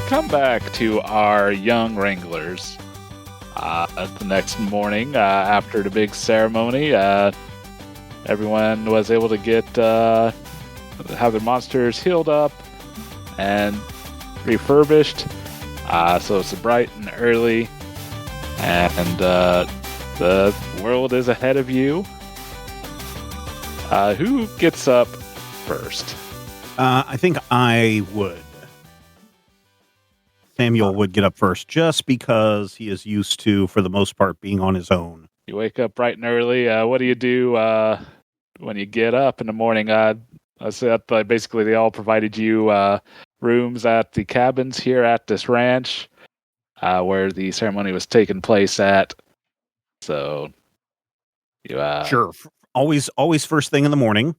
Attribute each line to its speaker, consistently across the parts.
Speaker 1: come back to our young wranglers. The next morning, after the big ceremony, everyone was able to have their monsters healed up and refurbished. So it's bright and early, and the world is ahead of you. Who gets up first?
Speaker 2: I think I would. Samuel would get up first, just because he is used to, for the most part, being on his own.
Speaker 1: You wake up bright and early. What do you do when you get up in the morning? I said basically they all provided you rooms at the cabins here at this ranch where the ceremony was taking place at. So you
Speaker 2: sure, always first thing in the morning.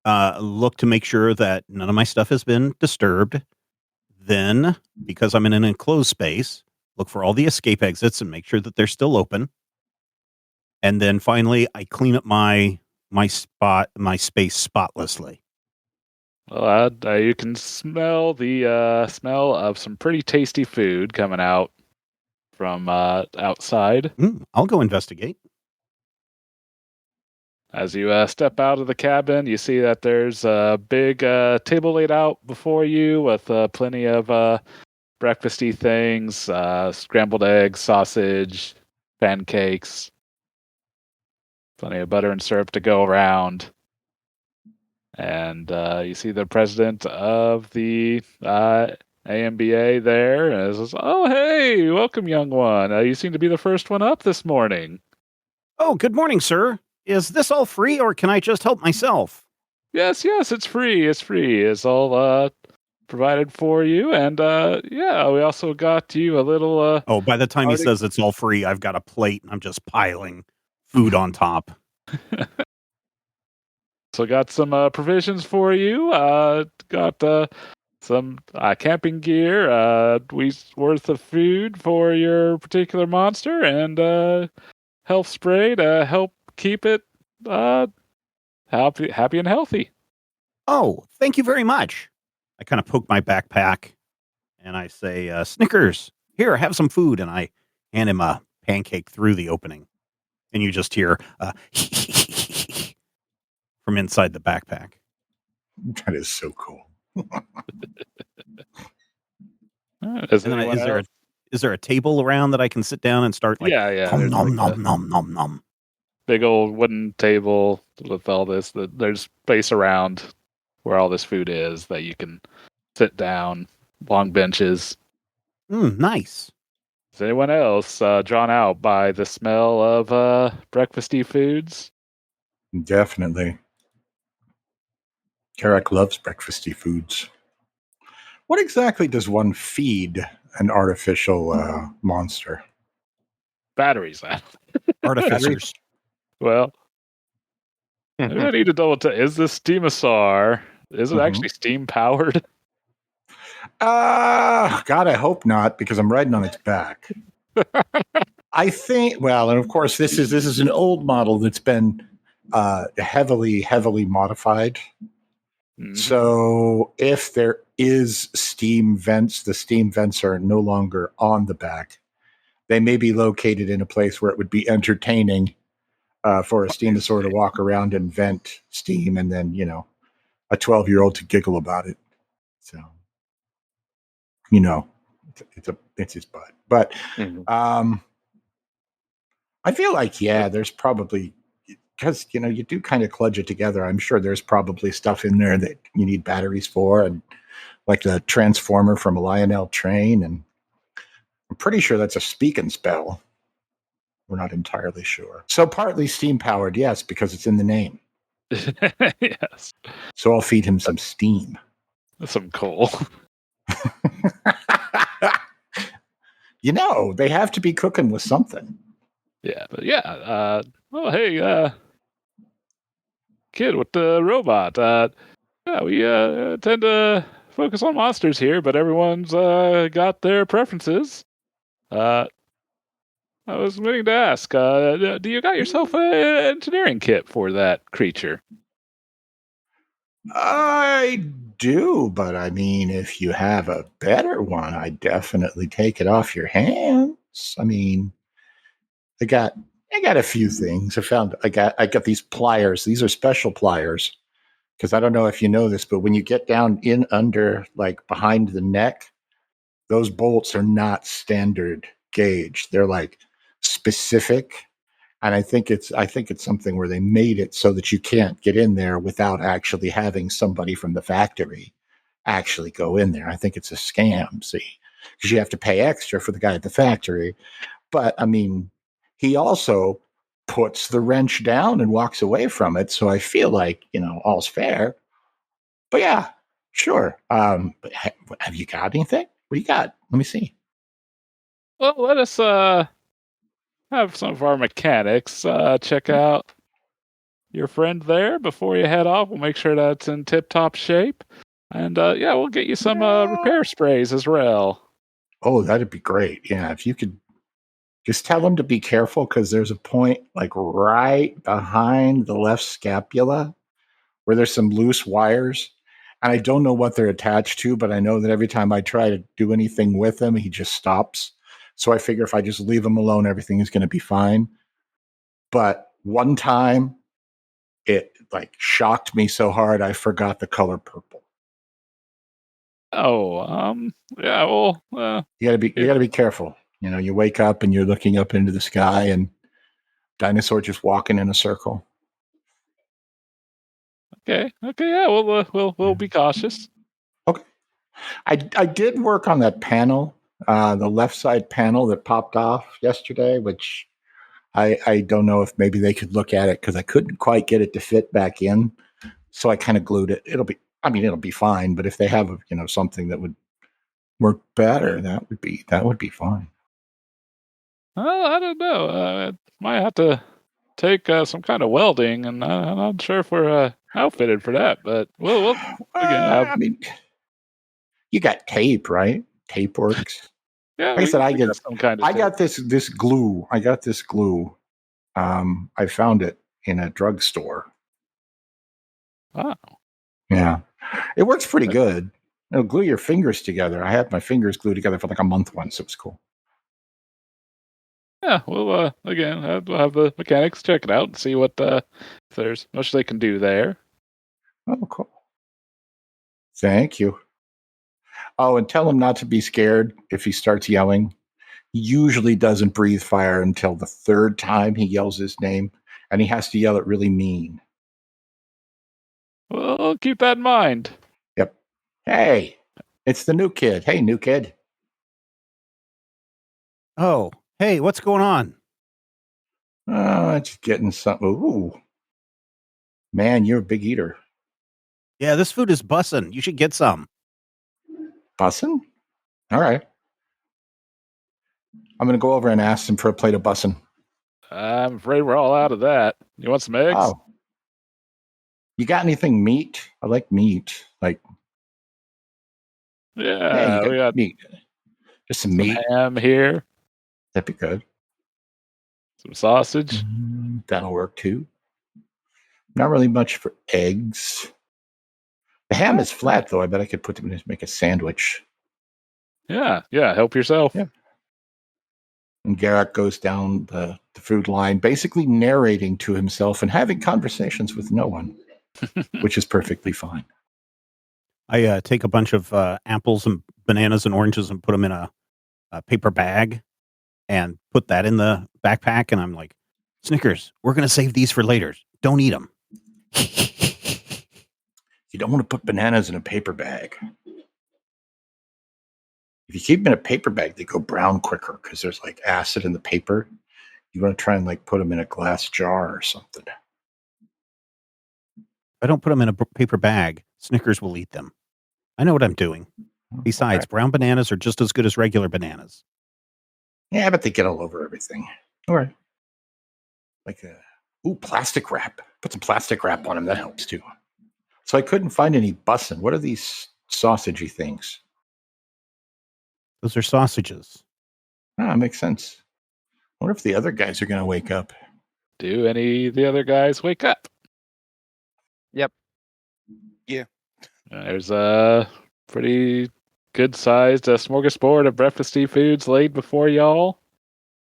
Speaker 2: Look to make sure that none of my stuff has been disturbed. Then, because I'm in an enclosed space, look for all the escape exits and make sure that they're still open. And then finally, I clean up my space spotlessly.
Speaker 1: Well, you can smell the smell of some pretty tasty food coming out from outside.
Speaker 2: I'll go investigate.
Speaker 1: As you step out of the cabin, you see that there's a big table laid out before you with plenty of breakfasty things, scrambled eggs, sausage, pancakes, plenty of butter and syrup to go around. And you see the president of the AMBA there, and says, "Oh, hey, welcome, young one. You seem to be the first one up this morning."
Speaker 2: Oh, good morning, sir. Is this all free, or can I just help myself?
Speaker 1: Yes, it's free. It's free. It's all provided for you, and we also got you a little.
Speaker 2: Oh, by the time he says it's all free, I've got a plate, and I'm just piling food on top.
Speaker 1: So got some provisions for you. Got some camping gear, week's worth of food for your particular monster, and health spray to help keep it happy and healthy.
Speaker 2: Oh, thank you very much. I kind of poke my backpack and I say, Snickers, here, have some food. And I hand him a pancake through the opening. And you just hear from inside the backpack.
Speaker 3: That is so cool.
Speaker 2: Is there a table around that I can sit down and start like, nom.
Speaker 1: Big old wooden table with all this. There's space around where all this food is that you can sit down. Long benches.
Speaker 2: Nice.
Speaker 1: Is anyone else drawn out by the smell of breakfasty foods?
Speaker 3: Definitely. Karak loves breakfasty foods. What exactly does one feed an artificial monster?
Speaker 1: Batteries.
Speaker 2: Artificers.
Speaker 1: Well, I need to double check. Is this Steamosaur? Is it actually steam powered?
Speaker 3: God, I hope not, because I'm riding on its back. I think. Well, and of course, this is an old model that's been heavily modified. Mm-hmm. So if there is steam vents, the steam vents are no longer on the back. They may be located in a place where it would be entertaining for a Steamosaur to walk around and vent steam, and then a 12-year-old to giggle about it. So it's his butt. But I feel like there's probably, because you do kind of kludge it together. I'm sure there's probably stuff in there that you need batteries for, and like the transformer from a Lionel train, and I'm pretty sure that's a speak and spell. We're not entirely sure. So partly steam powered, yes, because it's in the name.
Speaker 1: Yes.
Speaker 3: So I'll feed him some steam.
Speaker 1: Some coal.
Speaker 3: They have to be cooking with something.
Speaker 1: Yeah, but hey, kid with the robot. We tend to focus on monsters here, but everyone's got their preferences. I was waiting to ask, do you got yourself an engineering kit for that creature?
Speaker 3: I do, but I mean, if you have a better one, I definitely take it off your hands. I mean, I got I got a few things. I got these pliers. These are special pliers because I don't know if you know this, but when you get down in under like behind the neck, those bolts are not standard gauge. They're like specific. And I think it's something where they made it so that you can't get in there without actually having somebody from the factory actually go in there. I think it's a scam, see, because you have to pay extra for the guy at the factory. But I mean, he also puts the wrench down and walks away from it. So I feel like, all's fair. But yeah, sure. But have you got anything? What do you got? Let me see.
Speaker 1: Well, let us have some of our mechanics check out your friend there before you head off. We'll make sure that's in tip-top shape. And yeah, we'll get you some repair sprays as well.
Speaker 3: Oh, that'd be great. Yeah, if you could just tell him to be careful because there's a point like right behind the left scapula where there's some loose wires. And I don't know what they're attached to, but I know that every time I try to do anything with him, he just stops. So I figure if I just leave him alone, everything is going to be fine. But one time it like shocked me so hard I forgot the color purple.
Speaker 1: Oh, yeah, well,
Speaker 3: You gotta be careful. You wake up and you're looking up into the sky and dinosaur just walking in a circle.
Speaker 1: okay, yeah, we'll be cautious.
Speaker 3: Okay. I did work on that panel, the left side panel that popped off yesterday, which I don't know if maybe they could look at it because I couldn't quite get it to fit back in. So I kind of glued it. It'll be fine. But if they have something that would work better, that would be fine.
Speaker 1: Well, I don't know. Might have to take some kind of welding, and I'm not sure if we're outfitted for that. But we'll again have.
Speaker 3: I mean, you got tape, right? Tape works.
Speaker 1: Yeah,
Speaker 3: Like I said,
Speaker 1: we got some kind of
Speaker 3: I
Speaker 1: tape.
Speaker 3: got this glue. I got this glue. I found it in a drugstore.
Speaker 1: Wow.
Speaker 3: Yeah, it works pretty good. It'll glue your fingers together. I had my fingers glued together for like a month once. It was cool.
Speaker 1: Yeah, we'll again we'll have the mechanics check it out and see what if there's much they can do there.
Speaker 3: Oh, cool. Thank you. Oh, and tell him not to be scared if he starts yelling. He usually doesn't breathe fire until the third time he yells his name, and he has to yell it really mean.
Speaker 1: Well, keep that in mind.
Speaker 3: Yep. Hey, it's the new kid. Hey, new kid.
Speaker 2: Oh, hey, what's going on?
Speaker 3: Oh, it's getting something. Ooh, man, you're a big eater.
Speaker 2: Yeah, this food is bussin'. You should get some.
Speaker 3: Bussin'? All right. I'm going to go over and ask him for a plate of bussin'.
Speaker 1: I'm afraid we're all out of that. You want some eggs?
Speaker 3: Oh. You got anything meat? I like meat. Like,
Speaker 1: Yeah,
Speaker 3: you
Speaker 1: we got
Speaker 3: meat. Just some
Speaker 1: some
Speaker 3: meat.
Speaker 1: ham here,
Speaker 3: That'd be good.
Speaker 1: some sausage.
Speaker 3: That'll work too. Not really much for eggs. The ham is flat, though. I bet I could put them in to make a sandwich.
Speaker 1: Yeah, help yourself.
Speaker 3: Yeah. And Garrett goes down the food line, basically narrating to himself and having conversations with no one, which is perfectly fine.
Speaker 2: I take a bunch of apples and bananas and oranges and put them in a paper bag and put that in the backpack. And I'm like, Snickers, we're going to save these for later. Don't eat them.
Speaker 3: You don't want to put bananas in a paper bag. If you keep them in a paper bag, they go brown quicker because there's like acid in the paper. You want to try and like put them in a glass jar or something.
Speaker 2: If I don't put them in a paper bag, Snickers will eat them. I know what I'm doing. Besides, brown bananas are just as good as regular bananas.
Speaker 3: Yeah, but they get all over everything. All right. Like plastic wrap. Put some plastic wrap on them. That helps too. So I couldn't find any bussin'. What are these sausagey things?
Speaker 2: Those are sausages.
Speaker 3: Makes sense. I wonder if the other guys are going to wake up.
Speaker 1: Do any of the other guys wake up?
Speaker 4: Yep. Yeah.
Speaker 1: There's a pretty good-sized smorgasbord of breakfasty foods laid before y'all.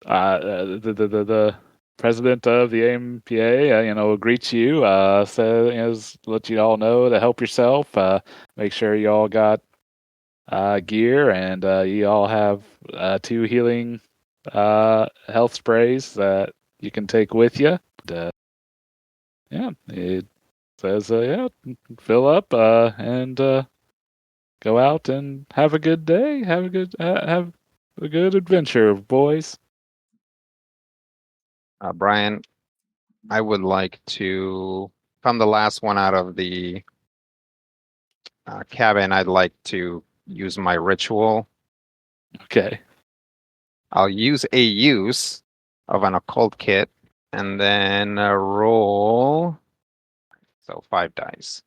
Speaker 1: The president of the AMPA, greets you. Says let you all know to help yourself. Make sure you all got gear, and you all have 2 healing health sprays that you can take with you. Yeah, it says fill up and go out and have a good day. Have a good adventure, boys.
Speaker 4: Brian, I would like to, if I'm the last one out of the cabin, I'd like to use my ritual.
Speaker 1: Okay.
Speaker 4: I'll use a use of an occult kit and then roll. So 5 dice.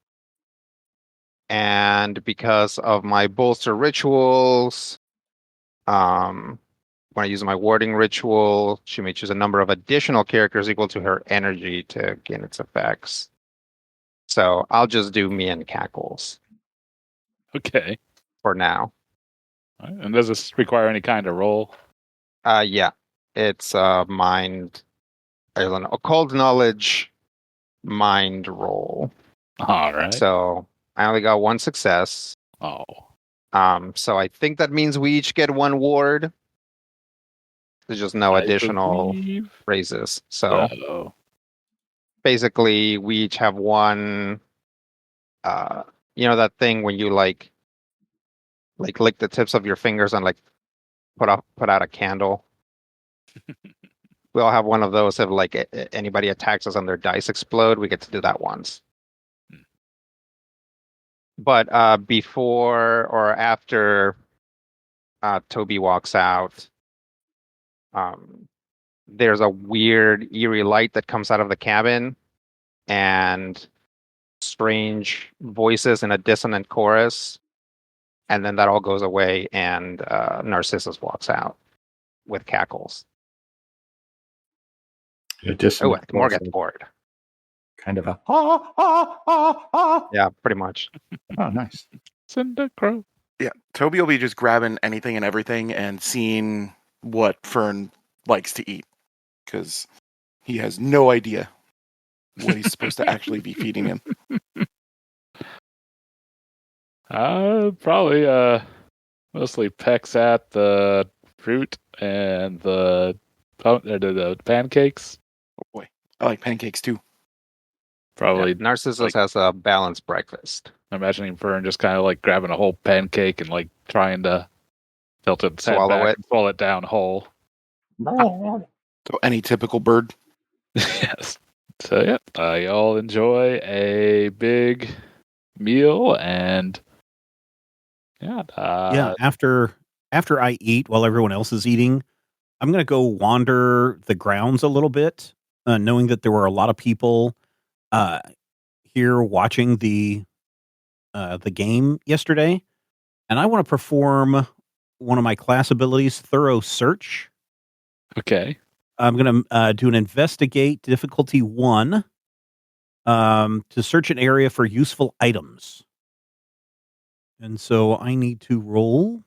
Speaker 4: And because of my bolster rituals, when I use my warding ritual, she may choose a number of additional characters equal to her energy to gain its effects. So I'll just do me and Cackles
Speaker 1: Okay.
Speaker 4: for now.
Speaker 1: All right. And does this require any kind of roll?
Speaker 4: Yeah. It's mind, I don't know, occult knowledge mind roll.
Speaker 1: All right.
Speaker 4: So I only got 1 success.
Speaker 1: Oh.
Speaker 4: So I think that means we each get 1 ward. There's just no additional raises. So basically we each have 1 that thing when you like lick the tips of your fingers and like put out a candle. We all have 1 of those. If like anybody attacks us and their dice explode, we get to do that once. But before or after Toby walks out, there's a weird, eerie light that comes out of the cabin, and strange voices in a dissonant chorus, and then that all goes away, and Narcissus walks out with Cackles.
Speaker 3: Oh,
Speaker 4: more gets bored.
Speaker 3: Kind of a ha ha ha ha.
Speaker 4: Yeah, pretty much.
Speaker 3: Oh, nice.
Speaker 1: Cinder Crow.
Speaker 5: Yeah, Toby will be just grabbing anything and everything and seeing what Fern likes to eat, because he has no idea what he's supposed to actually be feeding him.
Speaker 1: Probably mostly pecks at the fruit and the pancakes.
Speaker 5: Oh boy, I like pancakes too.
Speaker 1: Probably.
Speaker 4: Yeah, Narcissus has a balanced breakfast.
Speaker 1: I'm imagining Fern just kind of like grabbing a whole pancake and like trying to tilt it,
Speaker 4: swallow it,
Speaker 1: and swallow it down whole.
Speaker 5: So any typical bird.
Speaker 1: Yes. So yeah, y'all enjoy a big meal, and
Speaker 2: after I eat while everyone else is eating, I'm gonna go wander the grounds a little bit, knowing that there were a lot of people here watching the game yesterday, and I want to perform one of my class abilities, Thorough Search.
Speaker 1: Okay.
Speaker 2: I'm going to do an investigate difficulty 1 to search an area for useful items. And so I need to roll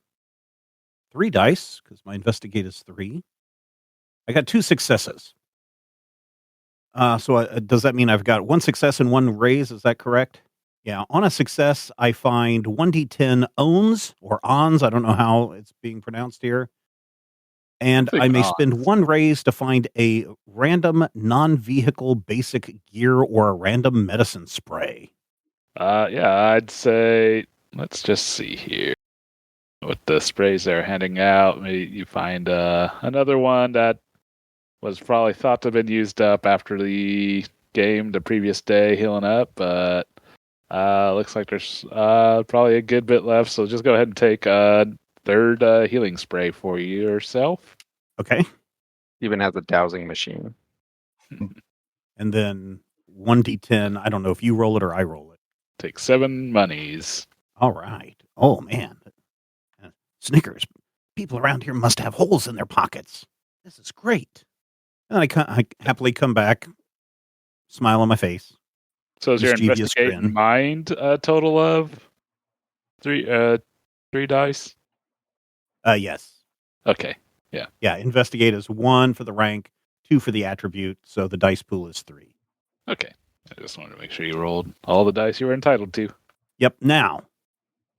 Speaker 2: 3 dice because my investigate is 3. I got 2 successes. So does that mean I've got 1 success and 1 raise? Is that correct? Yeah. On a success, I find 1d10 ons or ons. I don't know how it's being pronounced here. And I may spend 1 raise to find a random non-vehicle basic gear or a random medicine spray.
Speaker 1: I'd say, let's just see here. What the sprays they're handing out, maybe you find another one that was probably thought to have been used up after the game the previous day, healing up, but looks like there's probably a good bit left, so just go ahead and take a 3rd healing spray for yourself.
Speaker 2: Okay.
Speaker 4: Even has a dowsing machine.
Speaker 2: And then 1d10, I don't know if you roll it or I roll it.
Speaker 1: Take 7 monies.
Speaker 2: All right. Oh, man. Snickers. People around here must have holes in their pockets. This is great. And I happily come back, smile on my face.
Speaker 1: So is your investigate mind a total of? Three dice.
Speaker 2: Yes.
Speaker 1: Okay.
Speaker 2: Yeah. Investigate is 1 for the rank, 2 for the attribute. So the dice pool is 3.
Speaker 1: Okay. I just wanted to make sure you rolled all the dice you were entitled to.
Speaker 2: Yep. Now,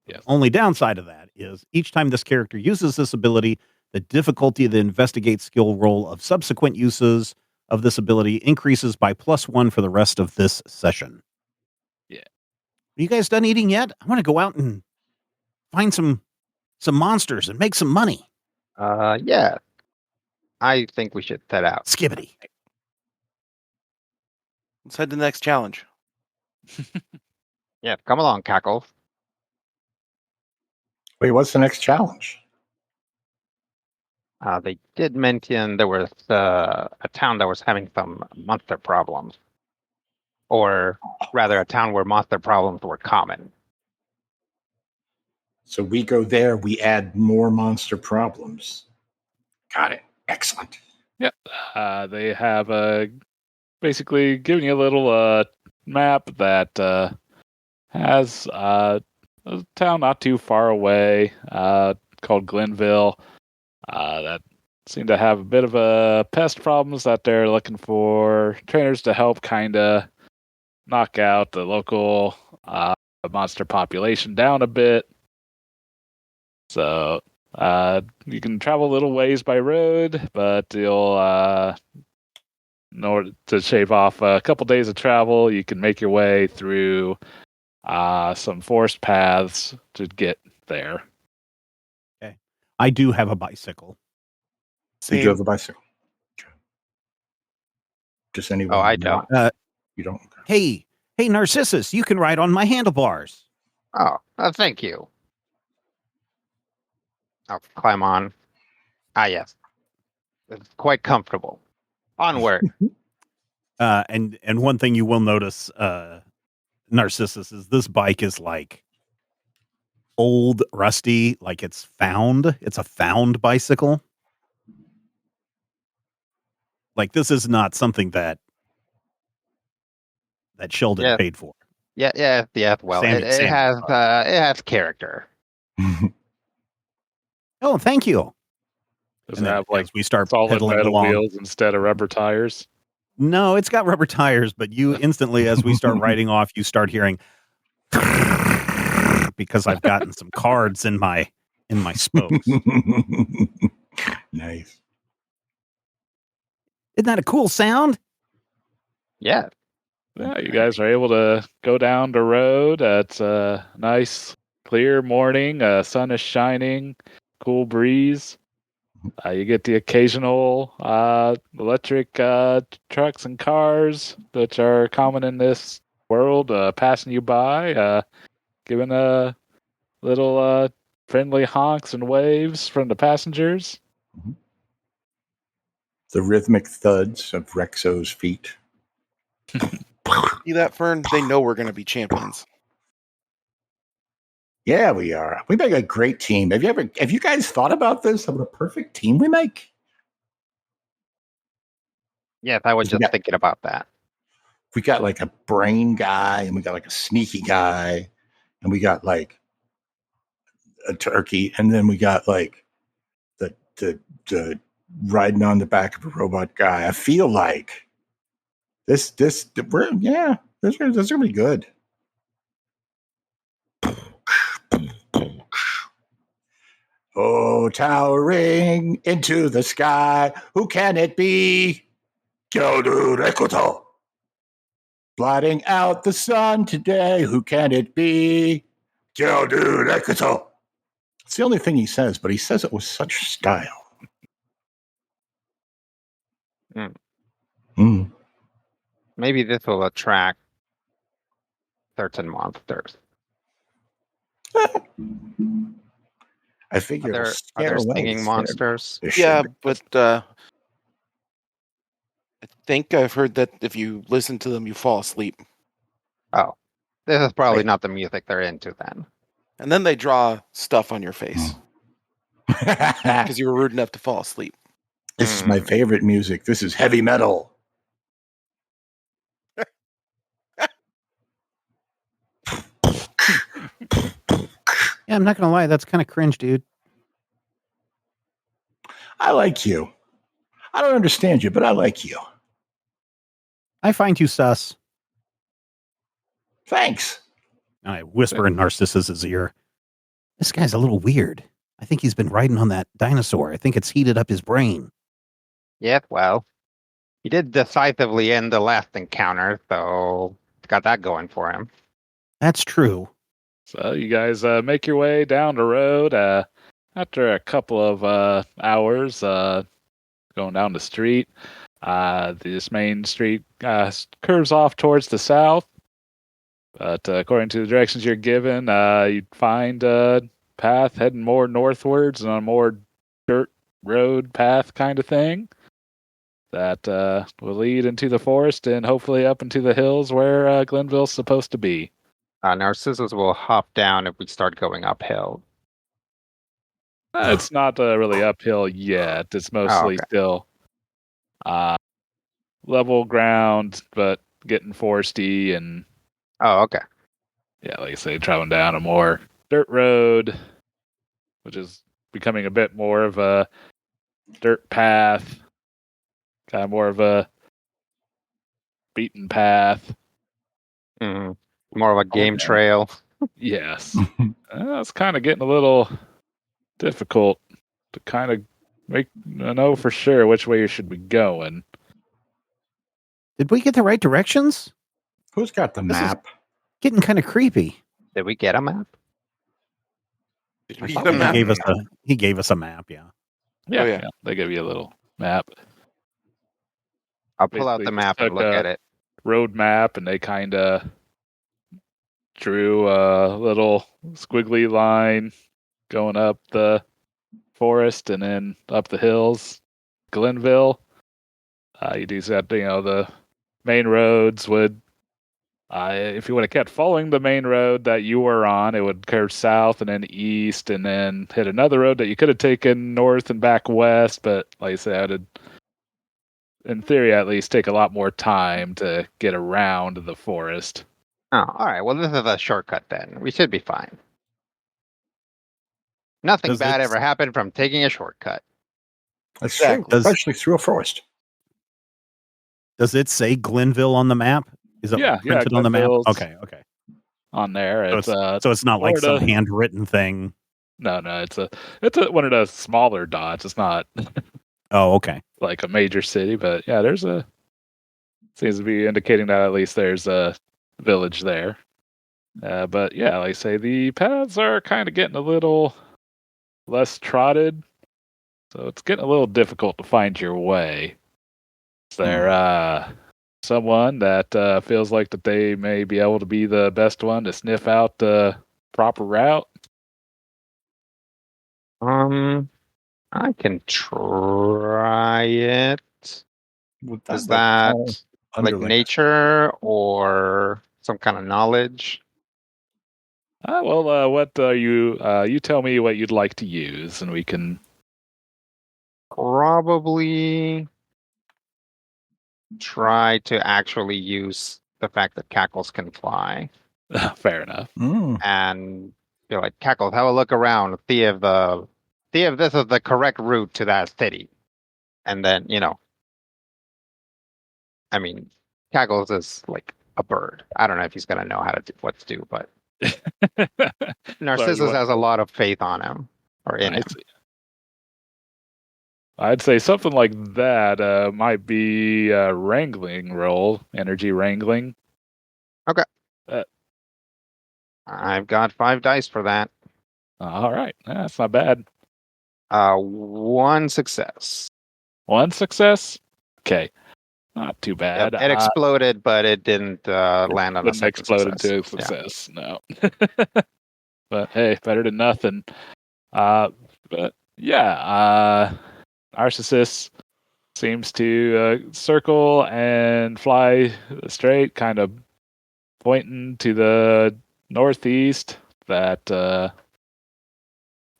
Speaker 1: Yes.
Speaker 2: only downside of that is each time this character uses this ability, the difficulty of the investigate skill roll of subsequent uses of this ability increases by +1 for the rest of this session.
Speaker 1: Yeah.
Speaker 2: Are you guys done eating yet? I want to go out and find some monsters and make some money.
Speaker 4: Yeah. I think we should head out.
Speaker 2: Skibbity.
Speaker 5: Let's head to the next challenge.
Speaker 4: Yeah, come along, Cackle.
Speaker 3: Wait, what's the next challenge?
Speaker 4: They did mention there was a town that was having some monster problems. Or rather, a town where monster problems were common.
Speaker 3: So we go there, we add more monster problems. Got it. Excellent.
Speaker 1: Yep. They have basically given you a little map that has a town not too far away called Glenville that seem to have a bit of pest problems that they're looking for trainers to help kind of knock out the local monster population down a bit. So you can travel a little ways by road, but you'll in order to shave off a couple days of travel, you can make your way through some forest paths to get there.
Speaker 2: I do have a bicycle.
Speaker 3: You do have a bicycle. Okay. Just anyone.
Speaker 4: Oh, I don't.
Speaker 3: You don't.
Speaker 2: Hey, Narcissus, you can ride on my handlebars.
Speaker 4: Oh, thank you. I'll climb on. Yes. It's quite comfortable. Onward.
Speaker 2: And one thing you will notice, Narcissus, is this bike is like old, rusty, like it's found. It's a found bicycle. Like this is not something that Sheldon paid for.
Speaker 4: Yeah. Well,
Speaker 2: Sammy
Speaker 4: it has character.
Speaker 2: Oh, thank you.
Speaker 1: Does
Speaker 2: And
Speaker 1: it
Speaker 2: then
Speaker 1: have like
Speaker 2: as we start
Speaker 1: solid
Speaker 2: pedaling
Speaker 1: metal
Speaker 2: along,
Speaker 1: wheels instead of rubber tires?
Speaker 2: No, it's got rubber tires, but you instantly, as we start riding off, you start hearing because I've gotten some cards in my spokes.
Speaker 3: Nice.
Speaker 2: Isn't that a cool sound?
Speaker 4: Yeah.
Speaker 1: Yeah, you guys are able to go down the road. It's a nice, clear morning. Sun is shining, cool breeze. You get the occasional electric trucks and cars, which are common in this world, passing you by, giving a little friendly honks and waves from the passengers.
Speaker 3: The rhythmic thuds of Rexo's feet.
Speaker 5: See that, Fern? They know we're going to be champions.
Speaker 3: Yeah, we are. We make a great team. Have you guys thought about this? What a perfect team we make?
Speaker 4: Yes, I was just thinking about that.
Speaker 3: We got like a brain guy, and we got like a sneaky guy, and we got like a turkey, and then we got like the riding on the back of a robot guy. I feel like this is gonna be good. Oh, towering into the sky, who can it be? Kyodu Rekoto. Blotting out the sun today, who can it be? Kyodu Rekoto. It's the only thing he says, but he says it with such style.
Speaker 4: Maybe this will attract certain monsters.
Speaker 3: I figure
Speaker 4: Are there singing monsters?
Speaker 5: Yeah, but I think I've heard that if you listen to them, you fall asleep.
Speaker 4: Oh, this is probably not the music they're into then.
Speaker 5: And then they draw stuff on your face because you were rude enough to fall asleep.
Speaker 3: This is my favorite music. This is heavy metal.
Speaker 2: Yeah, I'm not gonna lie, that's kind of cringe, dude.
Speaker 3: I like you. I don't understand you, but I like you.
Speaker 2: I find you sus.
Speaker 3: Thanks.
Speaker 2: I whisper in Narcissus's ear. This guy's a little weird. I think he's been riding on that dinosaur. I think it's heated up his brain.
Speaker 4: Yeah, well, he did decisively end the last encounter, so got that going for him.
Speaker 2: That's true.
Speaker 1: So you guys make your way down the road. After a couple of hours going down the street, this main street curves off towards the south. But according to the directions you're given, you'd find a path heading more northwards on a more dirt road path kind of thing that will lead into the forest and hopefully up into the hills where Glenville's supposed to be.
Speaker 4: Narcissus will hop down if we start going uphill.
Speaker 1: It's not really uphill yet. It's mostly
Speaker 4: okay.
Speaker 1: still level ground, but getting foresty and
Speaker 4: Oh, okay.
Speaker 1: yeah, like I say, traveling down a more dirt road, which is becoming a bit more of a dirt path, kind of more of a beaten path.
Speaker 4: Mm-hmm. More of a game trail.
Speaker 1: Yes. It's kind of getting a little difficult to kind of know for sure which way you should be going.
Speaker 2: Did we get the right directions?
Speaker 3: Who's got the map?
Speaker 2: Getting kind of creepy.
Speaker 4: Did we get a map?
Speaker 5: Did we
Speaker 4: thought
Speaker 5: get a
Speaker 4: we
Speaker 5: map?
Speaker 2: He gave us a map, yeah.
Speaker 1: Yeah,
Speaker 5: Oh, yeah.
Speaker 1: They give you a little map.
Speaker 4: I'll pull out
Speaker 1: Basically
Speaker 4: the
Speaker 1: just
Speaker 4: map and
Speaker 1: took
Speaker 4: look
Speaker 1: a
Speaker 4: at it.
Speaker 1: road map, and they kind of drew a little squiggly line going up the forest and then up the hills. Glenville. You do that, the main roads would, if you would have kept following the main road that you were on, it would curve south and then east and then hit another road that you could have taken north and back west. But like I said, it'd, in theory at least, take a lot more time to get around the forest.
Speaker 4: Oh, all right. Well, this is a shortcut then. We should be fine. Nothing bad ever happened from taking a shortcut.
Speaker 3: That's true, especially through a forest.
Speaker 2: Does it say Glenville on the map? Is it printed on the map? Okay.
Speaker 1: On there,
Speaker 2: so it's not like some handwritten thing.
Speaker 1: No, it's one of the smaller dots. It's not.
Speaker 2: Oh, okay.
Speaker 1: Like a major city, but yeah, seems to be indicating that at least there's a village there. But yeah, like I say, the paths are kind of getting a little less trotted, so it's getting a little difficult to find your way. Is there someone that feels like that they may be able to be the best one to sniff out the proper route?
Speaker 4: I can try it. Is that like nature or some kind of knowledge?
Speaker 1: What are you? You tell me what you'd like to use, and we can
Speaker 4: probably try to actually use the fact that cackles can fly.
Speaker 1: Fair enough.
Speaker 4: And you're like, Cackles, have a look around, see if this is the correct route to that city. And then, I mean, Cackles is like a bird. I don't know if he's gonna know how to do what to do, but Narcissus has a lot of faith on him or in him.
Speaker 1: I'd say something like that might be a wrangling roll, energy wrangling.
Speaker 4: Okay. I've got 5 dice for that.
Speaker 1: All right. That's not bad.
Speaker 4: 1 success.
Speaker 1: 1 success? Okay. Not too bad.
Speaker 4: Yep, it exploded, but it didn't land on a second
Speaker 1: explode into a success. Yeah. No. But hey, better than nothing. But yeah, Narcissus seems to circle and fly straight, kind of pointing to the northeast. That the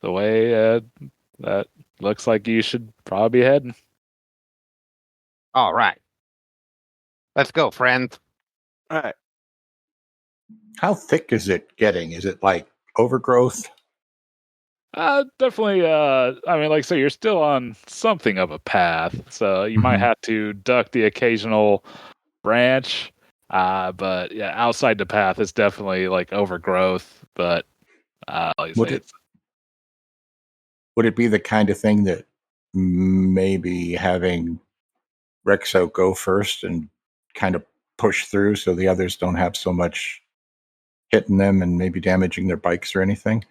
Speaker 1: way that looks like you should probably be heading.
Speaker 4: All right. Let's go, friend.
Speaker 5: All right.
Speaker 3: How thick is it getting? Is it like overgrowth?
Speaker 1: Definitely. I mean, like I say, you're still on something of a path, so you might
Speaker 3: Mhm.
Speaker 1: have to duck the occasional branch. But yeah, outside the path is definitely like overgrowth. But like I
Speaker 3: Would
Speaker 1: say,
Speaker 3: it be the kind of thing that maybe having Rexo go first and kind of push through so the others don't have so much hitting them and maybe damaging their bikes or anything?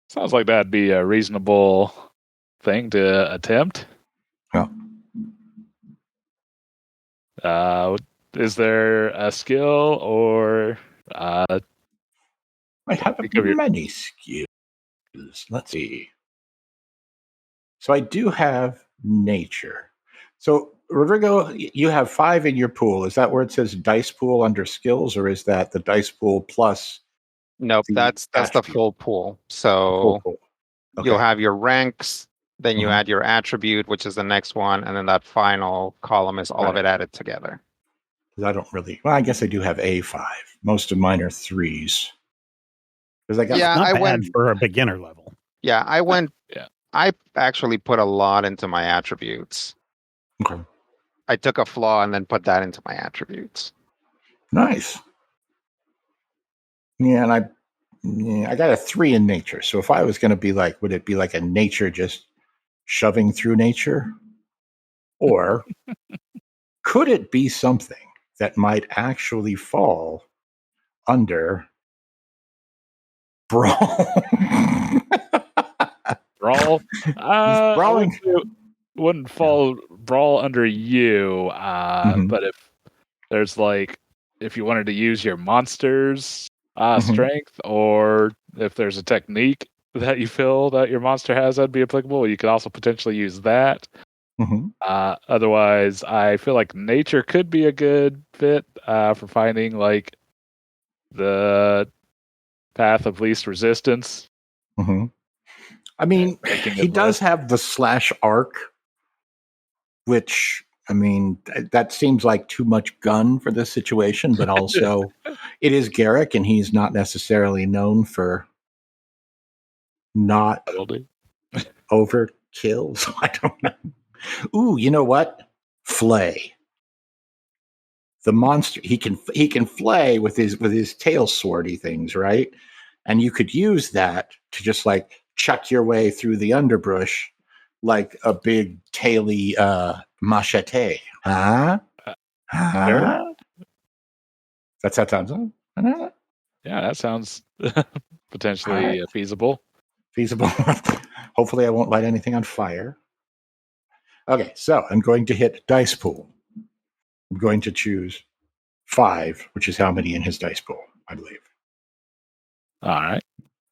Speaker 1: sounds like that'd be a reasonable thing to attempt.
Speaker 3: Well,
Speaker 1: Uh, is there a skill or
Speaker 3: I have
Speaker 1: think of your
Speaker 3: many skills. Let's see. So I do have nature. So Rodrigo, you have 5 in your pool. Is that where it says dice pool under skills, or is that the dice pool plus
Speaker 4: Nope,
Speaker 3: the
Speaker 4: that's the
Speaker 3: attribute?
Speaker 4: full pool.
Speaker 3: The full
Speaker 4: So
Speaker 3: pool.
Speaker 4: you'll
Speaker 3: Okay.
Speaker 4: have your ranks, then you
Speaker 3: Mhm.
Speaker 4: add your attribute, which is the next one, and then that final column is all of
Speaker 3: Right.
Speaker 4: it added together.
Speaker 3: 'Cause I don't really. Well, I guess I do have A5. Most of mine are 3s. Because I got
Speaker 4: Yeah,
Speaker 2: Not
Speaker 4: I
Speaker 2: bad
Speaker 4: went.
Speaker 2: for a beginner level.
Speaker 4: Yeah, I went.
Speaker 1: yeah.
Speaker 4: I actually put a lot into my attributes.
Speaker 3: okay.
Speaker 4: I took a flaw and then put that into my attributes.
Speaker 3: Nice. Yeah, and I got a 3 in nature. So if I was going to be like, would it be like a nature just shoving through nature, or could it be something that might actually fall under brawl?
Speaker 1: Brawl. I
Speaker 3: Brawling.
Speaker 1: wouldn't
Speaker 3: Yeah.
Speaker 1: fall brawl under you.
Speaker 3: Mhm.
Speaker 1: But if there's like if you wanted to use your monster's
Speaker 3: Mhm.
Speaker 1: strength, or if there's a technique that you feel that your monster has that'd be applicable, you could also potentially use that.
Speaker 3: Mhm.
Speaker 1: Otherwise, I feel like nature could be a good fit for finding like the path of least resistance.
Speaker 3: Mhm. I
Speaker 1: And
Speaker 3: mean,
Speaker 1: making
Speaker 3: he
Speaker 1: it
Speaker 3: does
Speaker 1: less.
Speaker 3: have the slash arc, which I mean, that seems like too much gun for this situation, but also it is Garrick, and he's not necessarily known for not
Speaker 1: Subtlety.
Speaker 3: overkill. So I don't know. Ooh, you know what? Flay. The monster he can flay with his tail swordy things, right? And you could use that to just like chuck your way through the underbrush like a big taily machete. Huh?
Speaker 1: Uh, sure.
Speaker 3: Huh? That's how it sounds. Huh?
Speaker 1: Yeah, that sounds
Speaker 3: All right.
Speaker 1: potentially feasible.
Speaker 3: Feasible. Hopefully I won't light anything on fire. Okay, so I'm going to hit dice pool. I'm going to choose 5, which is how many in his dice pool, I believe.
Speaker 1: All right.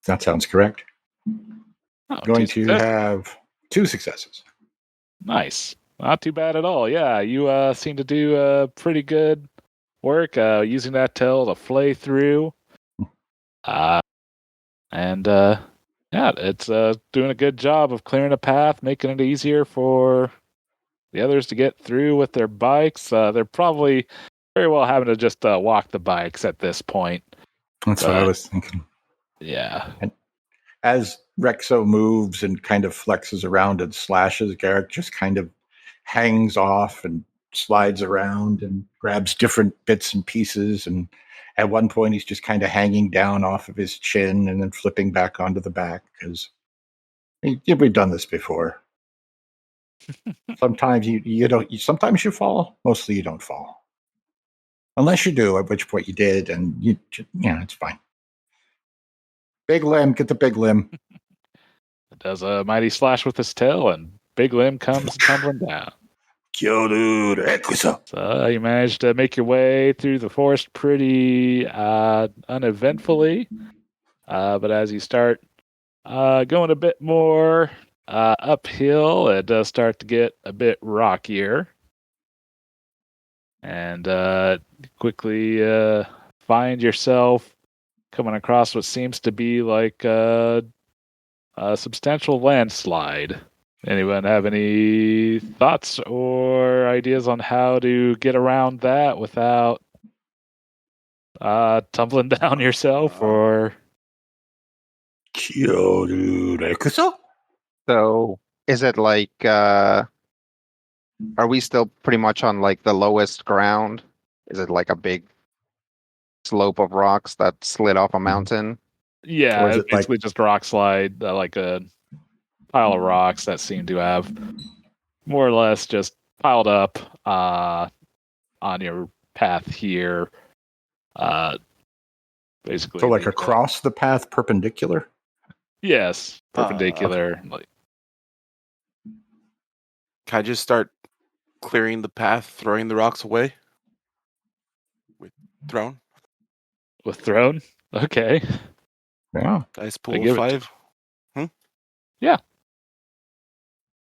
Speaker 3: That sounds correct.
Speaker 1: Oh,
Speaker 3: Going
Speaker 1: two
Speaker 3: to
Speaker 1: successes.
Speaker 3: have 2 successes.
Speaker 1: Nice. Not too bad at all. Yeah, you seem to do pretty good work using that tail to flay through. Uh, and yeah, it's doing a good job of clearing a path, making it easier for the others to get through with their bikes. They're probably very well having to just walk the bikes at this point.
Speaker 3: That's what I
Speaker 1: But
Speaker 3: was thinking.
Speaker 1: yeah,
Speaker 3: And as Rexo moves and kind of flexes around and slashes, Garrick just kind of hangs off and slides around and grabs different bits and pieces. And at one point, he's just kind of hanging down off of his chin and then flipping back onto the back because we've done this before. Sometimes you don't. Sometimes you fall. Mostly you don't fall, unless you do. At which point you did, and yeah, it's fine. Big limb, get the big limb.
Speaker 1: it does a mighty slash with his tail, and Big Limb comes tumbling down. So you managed to make your way through the forest pretty uneventfully. But as you start going a bit more uphill, it does start to get a bit rockier. And quickly find yourself coming across what seems to be like a substantial landslide. Anyone have any thoughts or ideas on how to get around that without tumbling down yourself? Or
Speaker 3: Kyoto.
Speaker 4: So is it like are we still pretty much on like the lowest ground? Is it like a big slope of rocks that slid off a mountain?
Speaker 1: Yeah,
Speaker 3: Or is
Speaker 1: it's
Speaker 3: it like-
Speaker 1: basically just rock slide, like a pile of rocks that seem to have more or less just piled up on your path here. Basically,
Speaker 3: So like
Speaker 1: the,
Speaker 3: across the path perpendicular?
Speaker 1: yes, perpendicular. Like
Speaker 5: Can I just start clearing the path, throwing the rocks away? With thrown?
Speaker 1: with thrown. Okay,
Speaker 3: Yeah.
Speaker 5: Dice
Speaker 1: I
Speaker 5: pool
Speaker 1: give
Speaker 5: of
Speaker 1: it to-
Speaker 5: 5.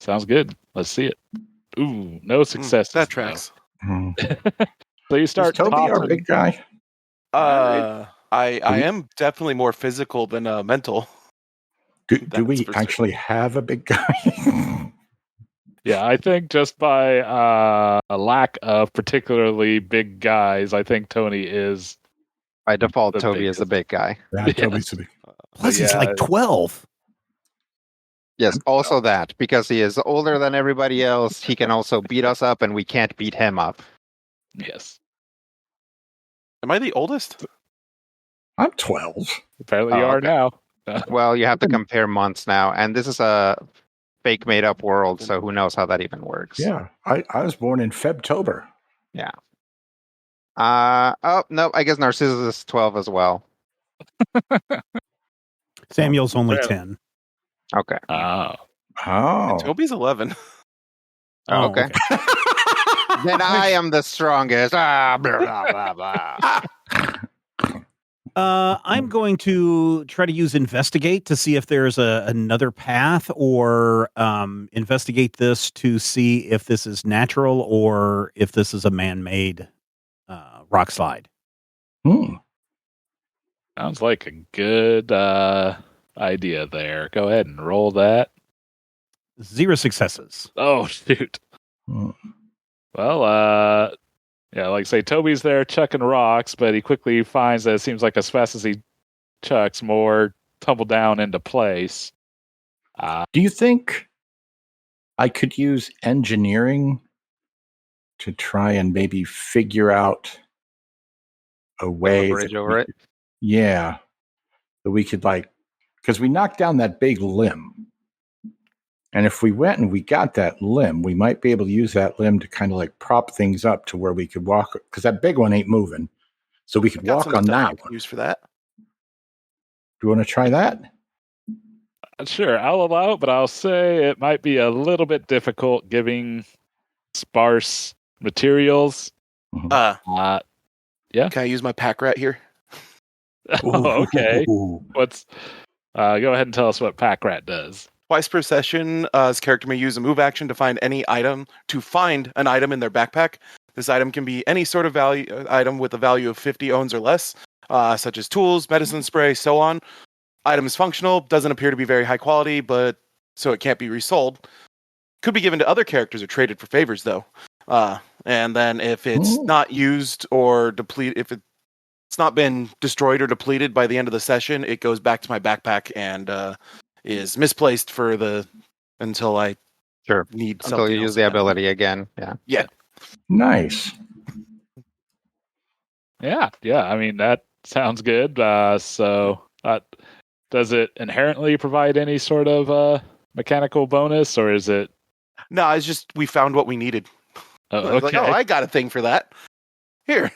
Speaker 1: sounds good. Let's see it. Ooh, no successes.
Speaker 5: That
Speaker 1: though.
Speaker 5: tracks.
Speaker 3: Hmm.
Speaker 1: So you
Speaker 3: Is
Speaker 1: start
Speaker 3: Toby our
Speaker 1: tossing.
Speaker 3: big guy?
Speaker 5: I
Speaker 3: we-
Speaker 5: am definitely more physical than mental.
Speaker 3: Do
Speaker 5: That's
Speaker 3: we
Speaker 5: for
Speaker 3: actually have a big guy?
Speaker 1: Yeah, I think just by a lack of particularly big guys, I think Tony is.
Speaker 4: By default,
Speaker 1: The
Speaker 4: Toby is the big guy.
Speaker 3: Yeah, Toby's a big.
Speaker 2: Plus, he's
Speaker 1: yeah.
Speaker 2: like 12.
Speaker 4: Yes, also that because he is older than everybody else, he can also beat us up, and we can't beat him up.
Speaker 1: Yes,
Speaker 5: Am I the oldest?
Speaker 3: I'm 12.
Speaker 1: apparently you
Speaker 4: Oh,
Speaker 1: are
Speaker 4: okay.
Speaker 1: now.
Speaker 4: Well, you have to compare months now, and this is a fake made-up world, so who knows how that even works?
Speaker 3: Yeah, I was born in Febtober.
Speaker 4: Oh no, I guess Narcissus is 12 as well.
Speaker 2: Samuel's only
Speaker 1: Fair.
Speaker 2: 10.
Speaker 4: Okay.
Speaker 1: Oh,
Speaker 3: Oh.
Speaker 5: And Toby's 11.
Speaker 4: Oh, okay. Then I am the strongest. Blah, blah, blah, blah.
Speaker 2: I'm going to try to use investigate to see if there's another path, or investigate this to see if this is natural or if this is a man-made rock slide.
Speaker 3: Hmm.
Speaker 1: sounds like a good idea there. Go ahead and roll that.
Speaker 2: 0 successes.
Speaker 1: Oh, shoot.
Speaker 3: Hmm.
Speaker 1: Well, yeah, like I say, Toby's there chucking rocks, but he quickly finds that it seems like as fast as he chucks, more tumble down into place.
Speaker 3: Do you think I could use engineering to try and maybe figure out a way
Speaker 4: bridge
Speaker 3: that
Speaker 4: over
Speaker 3: we
Speaker 4: it?
Speaker 3: could- yeah, that we could because we knocked down that big limb. And if we went and we got that limb, we might be able to use that limb to kind of like prop things up to where we could walk, because that big one ain't moving. So we could
Speaker 5: Got
Speaker 3: walk
Speaker 5: some
Speaker 3: on
Speaker 5: stuff I
Speaker 3: that
Speaker 5: can
Speaker 3: one.
Speaker 5: use for that.
Speaker 3: Do you want to try that?
Speaker 1: Sure, I'll allow it, but I'll say it might be a little bit difficult giving sparse materials.
Speaker 5: Can
Speaker 1: Yeah.
Speaker 5: I use my pack rat here?
Speaker 1: Oh, okay.
Speaker 3: Ooh.
Speaker 1: What's go ahead and tell us what Pack Rat does.
Speaker 5: Twice per session, his character may use a move action to find an item in their backpack. This item can be any sort of item with a value of 50 owns or less, such as tools, medicine spray, so on. Item is functional, doesn't appear to be very high quality, but so it can't be resold. Could be given to other characters or traded for favors, though. And then if it's not used or depleted, if it's not been destroyed or depleted by the end of the session, it goes back to my backpack and is misplaced until I need
Speaker 4: Until
Speaker 5: something
Speaker 4: you use
Speaker 5: else
Speaker 4: the
Speaker 5: again.
Speaker 4: ability again. Yeah.
Speaker 5: Yeah.
Speaker 3: Nice.
Speaker 1: Yeah. I mean, that sounds good. So, does it inherently provide any sort of mechanical bonus, or is it?
Speaker 5: No, it's just we found what we needed.
Speaker 1: Oh,
Speaker 5: I was like,
Speaker 1: okay.
Speaker 5: oh, I got a thing for that. Here.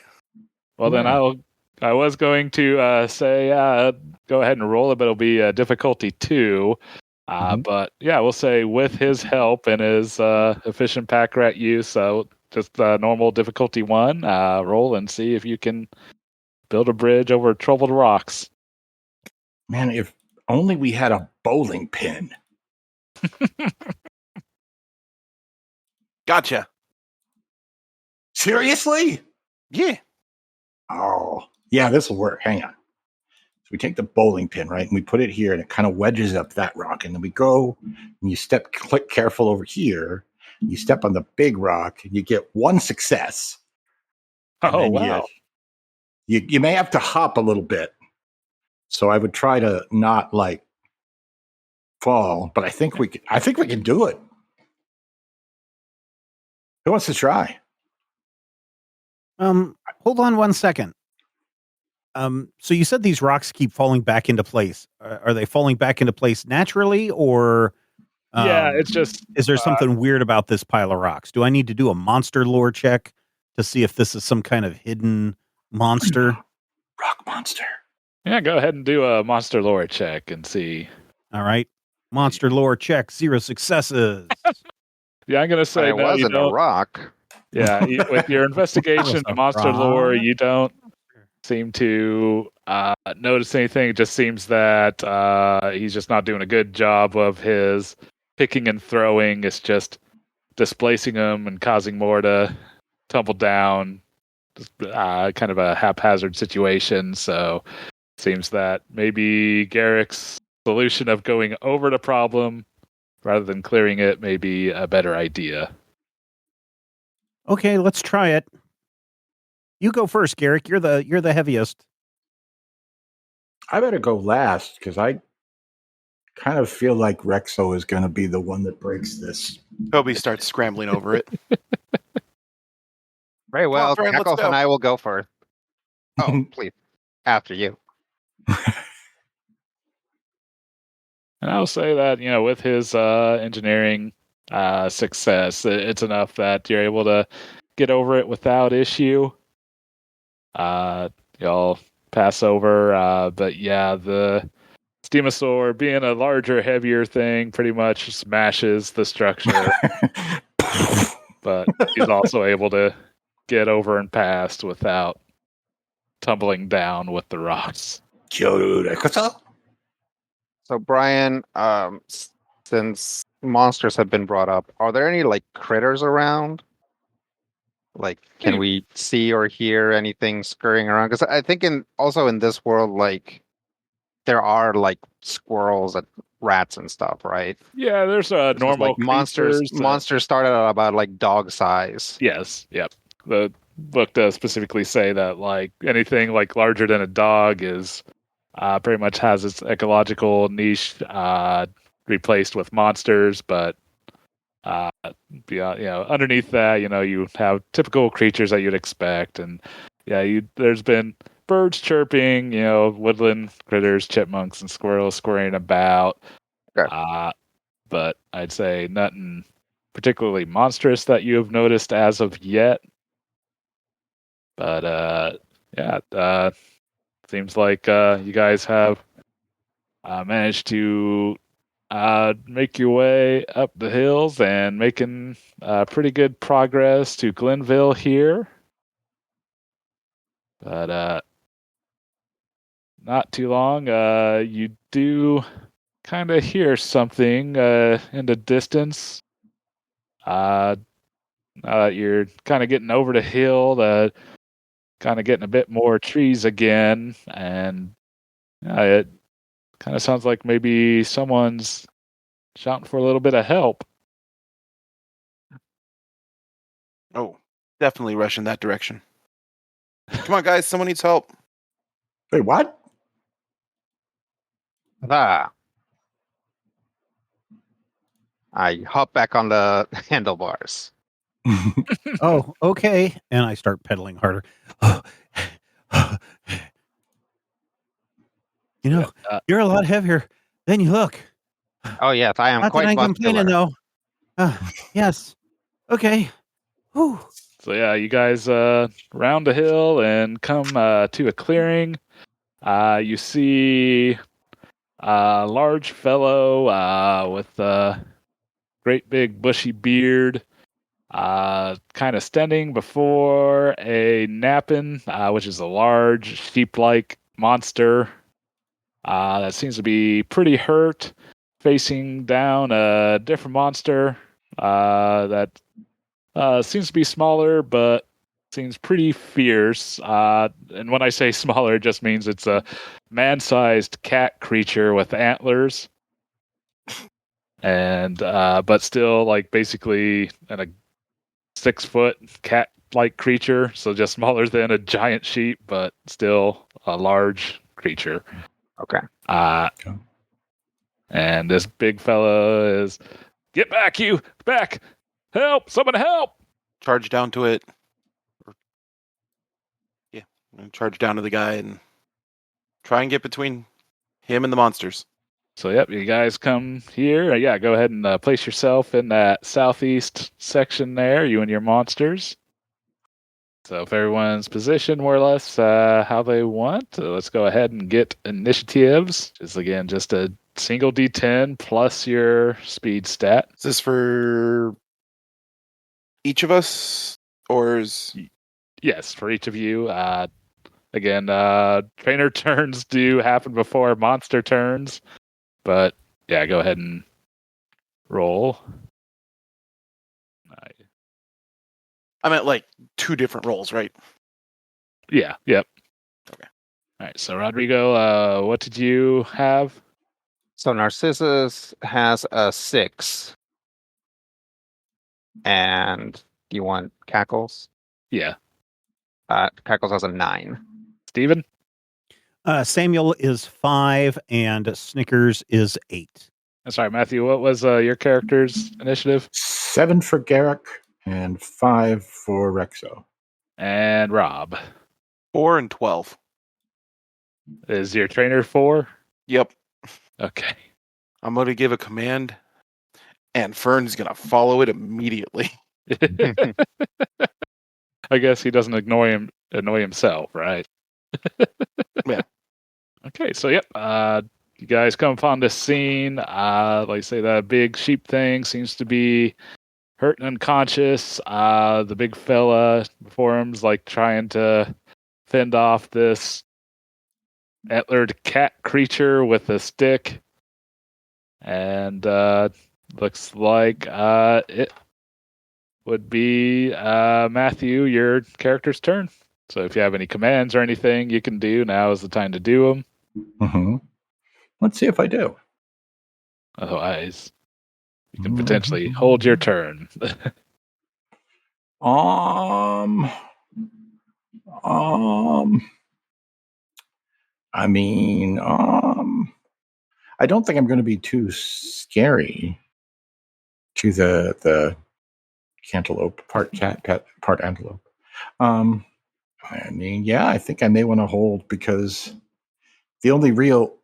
Speaker 1: Well, then
Speaker 3: Yeah.
Speaker 1: I was going to say go ahead and roll it, but it'll be difficulty 2. But yeah, we'll say with his help and his efficient pack rat use, just normal difficulty 1. Roll and see if you can build a bridge over troubled rocks.
Speaker 3: Man, if only we had a bowling pin.
Speaker 5: Gotcha.
Speaker 3: Seriously?
Speaker 5: Yeah.
Speaker 3: Oh, yeah, this will work. Hang on. So we take the bowling pin, right, and we put it here, and it kind of wedges up that rock. And then we go, and you click careful over here. You step on the big rock, and you get 1 success. And
Speaker 1: Oh,
Speaker 3: then
Speaker 1: wow.
Speaker 3: You may have to hop a little bit. So I would try to not fall, but I think we can do it. Who wants to try?
Speaker 2: Hold on one second. So you said these rocks keep falling back into place. Are they falling back into place naturally, or
Speaker 1: Yeah, it's just
Speaker 2: is there something weird about this pile of rocks? Do I need to do a monster lore check to see if this is some kind of hidden monster?
Speaker 3: Rock monster.
Speaker 1: yeah. Go ahead and do a monster lore check and see.
Speaker 2: All right. Monster lore check, 0 successes.
Speaker 1: Yeah, I'm gonna
Speaker 4: But
Speaker 1: say
Speaker 4: it
Speaker 1: no. You
Speaker 4: wasn't a
Speaker 1: don't.
Speaker 4: rock.
Speaker 1: Yeah, with your investigation
Speaker 2: a
Speaker 1: to monster lore,
Speaker 2: rock.
Speaker 1: you don't seem to notice anything. It just seems that he's just not doing a good job of his picking and throwing. It's just displacing them and causing more to tumble down. Just, kind of a haphazard situation. So seems that maybe Garrick's solution of going over the problem rather than clearing it may be a better idea.
Speaker 2: Okay, let's try it. You go first, Garrick. You're the heaviest.
Speaker 3: I better go last because I kind of feel like Rexo is going to be the one that breaks this.
Speaker 5: Toby starts scrambling over it.
Speaker 4: Very well.
Speaker 5: Fran, let's
Speaker 4: Kekos
Speaker 5: go.
Speaker 4: and I will go first. Oh, please. After you.
Speaker 1: And I'll say that, with his engineering success, it's enough that you're able to get over it without issue. Y'all pass over, but yeah, the Stemosaur, being a larger, heavier thing, pretty much smashes the structure, but he's also able to get over and past without tumbling down with the rocks.
Speaker 4: So, Brian, since monsters have been brought up, are there any critters around? Can we see or hear anything scurrying around? Because I think in this world, there are squirrels and rats and stuff, right?
Speaker 1: Yeah, there's normal
Speaker 4: monsters.
Speaker 1: creatures,
Speaker 4: Monsters started out about dog size.
Speaker 1: Yes, yep. The book does specifically say that anything larger than a dog is pretty much has its ecological niche replaced with monsters, but underneath that, you have typical creatures that you'd expect, and there's been birds chirping, woodland critters, chipmunks, and squirrels scurrying about.
Speaker 4: Okay.
Speaker 1: But I'd say nothing particularly monstrous that you have noticed as of yet. But seems like you guys have managed to make your way up the hills and making pretty good progress to Glenville here. But not too long, you do kind of hear something in the distance. Now that you're kind of getting over the hill, kind of getting a bit more trees again, and it kind of sounds like maybe someone's shouting for a little bit of help.
Speaker 5: Oh, definitely rush in that direction. Come on, guys. Someone needs help.
Speaker 3: Wait, what?
Speaker 4: I hop back on the handlebars.
Speaker 2: Oh, okay. And I start pedaling harder. You're a lot heavier than you look.
Speaker 4: Oh yes, I am
Speaker 2: Not
Speaker 4: quite
Speaker 2: that I'm
Speaker 4: muscular.
Speaker 2: complaining though. Yes. Okay. Whew.
Speaker 1: So yeah, you guys round the hill and come to a clearing. You see a large fellow with a great big bushy beard, kind of standing before a Nappin, which is a large sheep-like monster that seems to be pretty hurt, facing down a different monster that seems to be smaller, but seems pretty fierce. And when I say smaller, it just means it's a man-sized cat creature with antlers. And but still basically a 6-foot cat-like creature, so just smaller than a giant sheep, but still a large creature.
Speaker 4: Okay.
Speaker 1: And this big fella is, get back, you! Back! Help! Someone help!
Speaker 5: Charge down to it. Yeah, and charge down to the guy and try and get between him and the monsters.
Speaker 1: So, yep, you guys come here. Yeah, go ahead and place yourself in that southeast section there, you and your monsters. So, if everyone's positioned more or less how they want, let's go ahead and get initiatives. Which is, again, just a single D10 plus your speed stat.
Speaker 5: Is this for each of us, or is
Speaker 1: Yes, for each of you. Again, trainer turns do happen before monster turns. But, yeah, go ahead and roll.
Speaker 5: I meant like two different rolls, right?
Speaker 1: Yeah, yep.
Speaker 5: Okay.
Speaker 1: All right, so Rodrigo, what did you have?
Speaker 4: So Narcissus has a 6. And do you want Cackles?
Speaker 1: Yeah.
Speaker 4: Cackles has a 9.
Speaker 1: Steven?
Speaker 2: Samuel is 5 and Snickers is 8.
Speaker 1: I'm sorry, Matthew, what was your character's initiative?
Speaker 3: 7 for Garrick and 5 for Rexo.
Speaker 1: And Rob.
Speaker 5: 4 and 12.
Speaker 1: Is your trainer 4?
Speaker 5: Yep.
Speaker 1: Okay.
Speaker 5: I'm going to give a command, and Fern's going to follow it immediately.
Speaker 1: I guess he doesn't annoy himself, right?
Speaker 5: Yeah.
Speaker 1: Okay, so yep, you guys come upon this scene. Like I say, that big sheep thing seems to be hurt and unconscious. The big fella before him's like trying to fend off this antlered cat creature with a stick. And looks like it would be Matthew, your character's turn. So if you have any commands or anything you can do, now is the time to do them.
Speaker 3: Mm-hmm. Let's see if I do.
Speaker 1: Otherwise, you can potentially hold your turn.
Speaker 3: I mean, I don't think I'm going to be too scary to the cantaloupe, part cat, part antelope. I mean, yeah, I think I may want to hold because the only real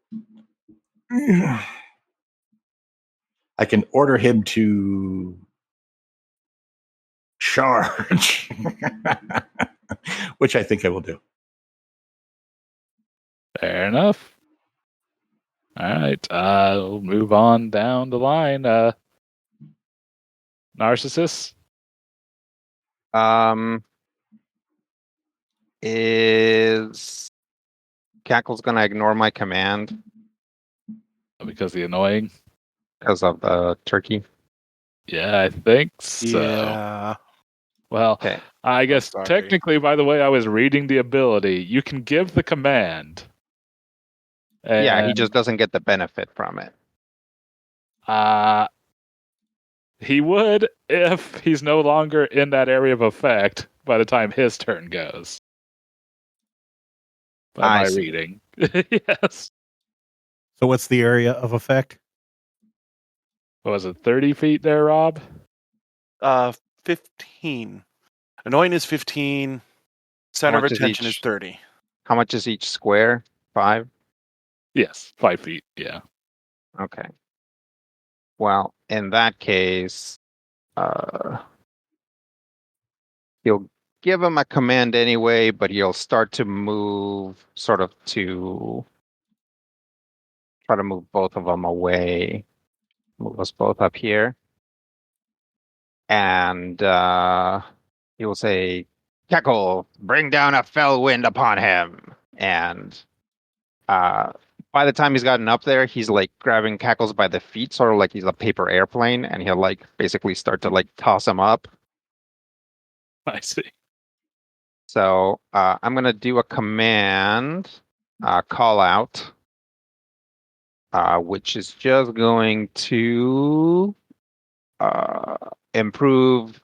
Speaker 3: I can order him to charge, which I think I will do.
Speaker 1: Fair enough. All right, we'll move on down the line. Narcissus.
Speaker 4: Is Cackle's gonna ignore my command
Speaker 1: Because the annoying.
Speaker 4: because of the turkey?
Speaker 1: Yeah, I think so.
Speaker 5: Yeah.
Speaker 1: Well,
Speaker 4: Okay.
Speaker 1: I guess
Speaker 5: Sorry.
Speaker 1: technically, by the way, I was reading the ability. You can give the command.
Speaker 4: Yeah, he
Speaker 1: and,
Speaker 4: just doesn't get the benefit from it.
Speaker 1: he would if he's no longer in that area of effect by the time his turn goes. By
Speaker 4: I
Speaker 1: my
Speaker 4: see.
Speaker 1: reading. Yes.
Speaker 2: So what's the area of effect?
Speaker 1: What was it, 30 feet there, Rob?
Speaker 5: 15. Annoying is 15. Center of
Speaker 4: much is
Speaker 5: attention
Speaker 4: each?
Speaker 5: is 30.
Speaker 4: How much is each square? 5?
Speaker 1: Yes, 5 feet. Yeah.
Speaker 4: Okay. Well, in that case, he'll give him a command anyway, but he'll start to move sort of to try to move both of them away. Move us both up here. And he will say, Cackle, bring down a fell wind upon him. And by the time he's gotten up there, he's like grabbing Cackles by the feet, sort of like he's a paper airplane, and he'll like basically start to like toss him up.
Speaker 1: I see.
Speaker 4: So I'm gonna do a command, call out, which is just going to improve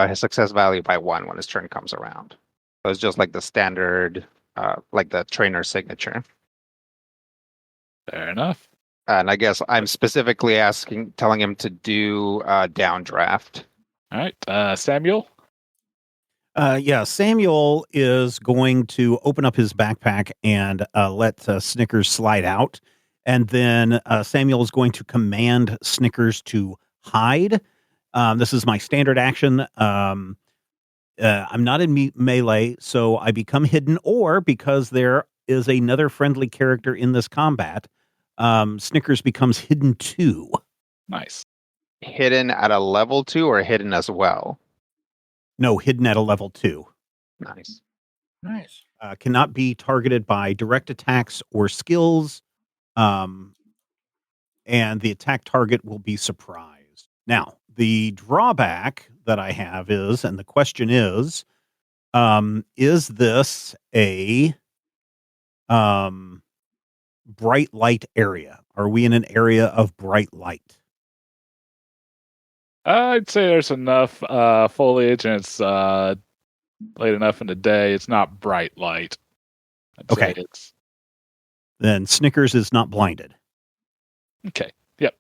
Speaker 4: his success value by 1 when his turn comes around. So it's just like the standard, like the trainer signature.
Speaker 1: Fair enough.
Speaker 4: And I guess I'm specifically telling him to do downdraft.
Speaker 1: All right, Samuel.
Speaker 2: Yeah, Samuel is going to open up his backpack and let Snickers slide out. And then Samuel is going to command Snickers to hide. This is my standard action. I'm not in melee, so I become hidden, or because there is another friendly character in this combat, Snickers becomes hidden too.
Speaker 1: Nice.
Speaker 4: Hidden at a level 2 or hidden as well?
Speaker 2: No, hidden at a level 2.
Speaker 4: Nice.
Speaker 3: Nice.
Speaker 2: Cannot be targeted by direct attacks or skills. And the attack target will be surprised. Now, the drawback that I have is, and the question is this a bright light area? Are we in an area of bright light?
Speaker 1: I'd say there's enough foliage, and it's late enough in the day. It's not bright light. I'd
Speaker 2: Okay.
Speaker 1: say it's
Speaker 2: Then Snickers is not blinded.
Speaker 1: okay. Yep.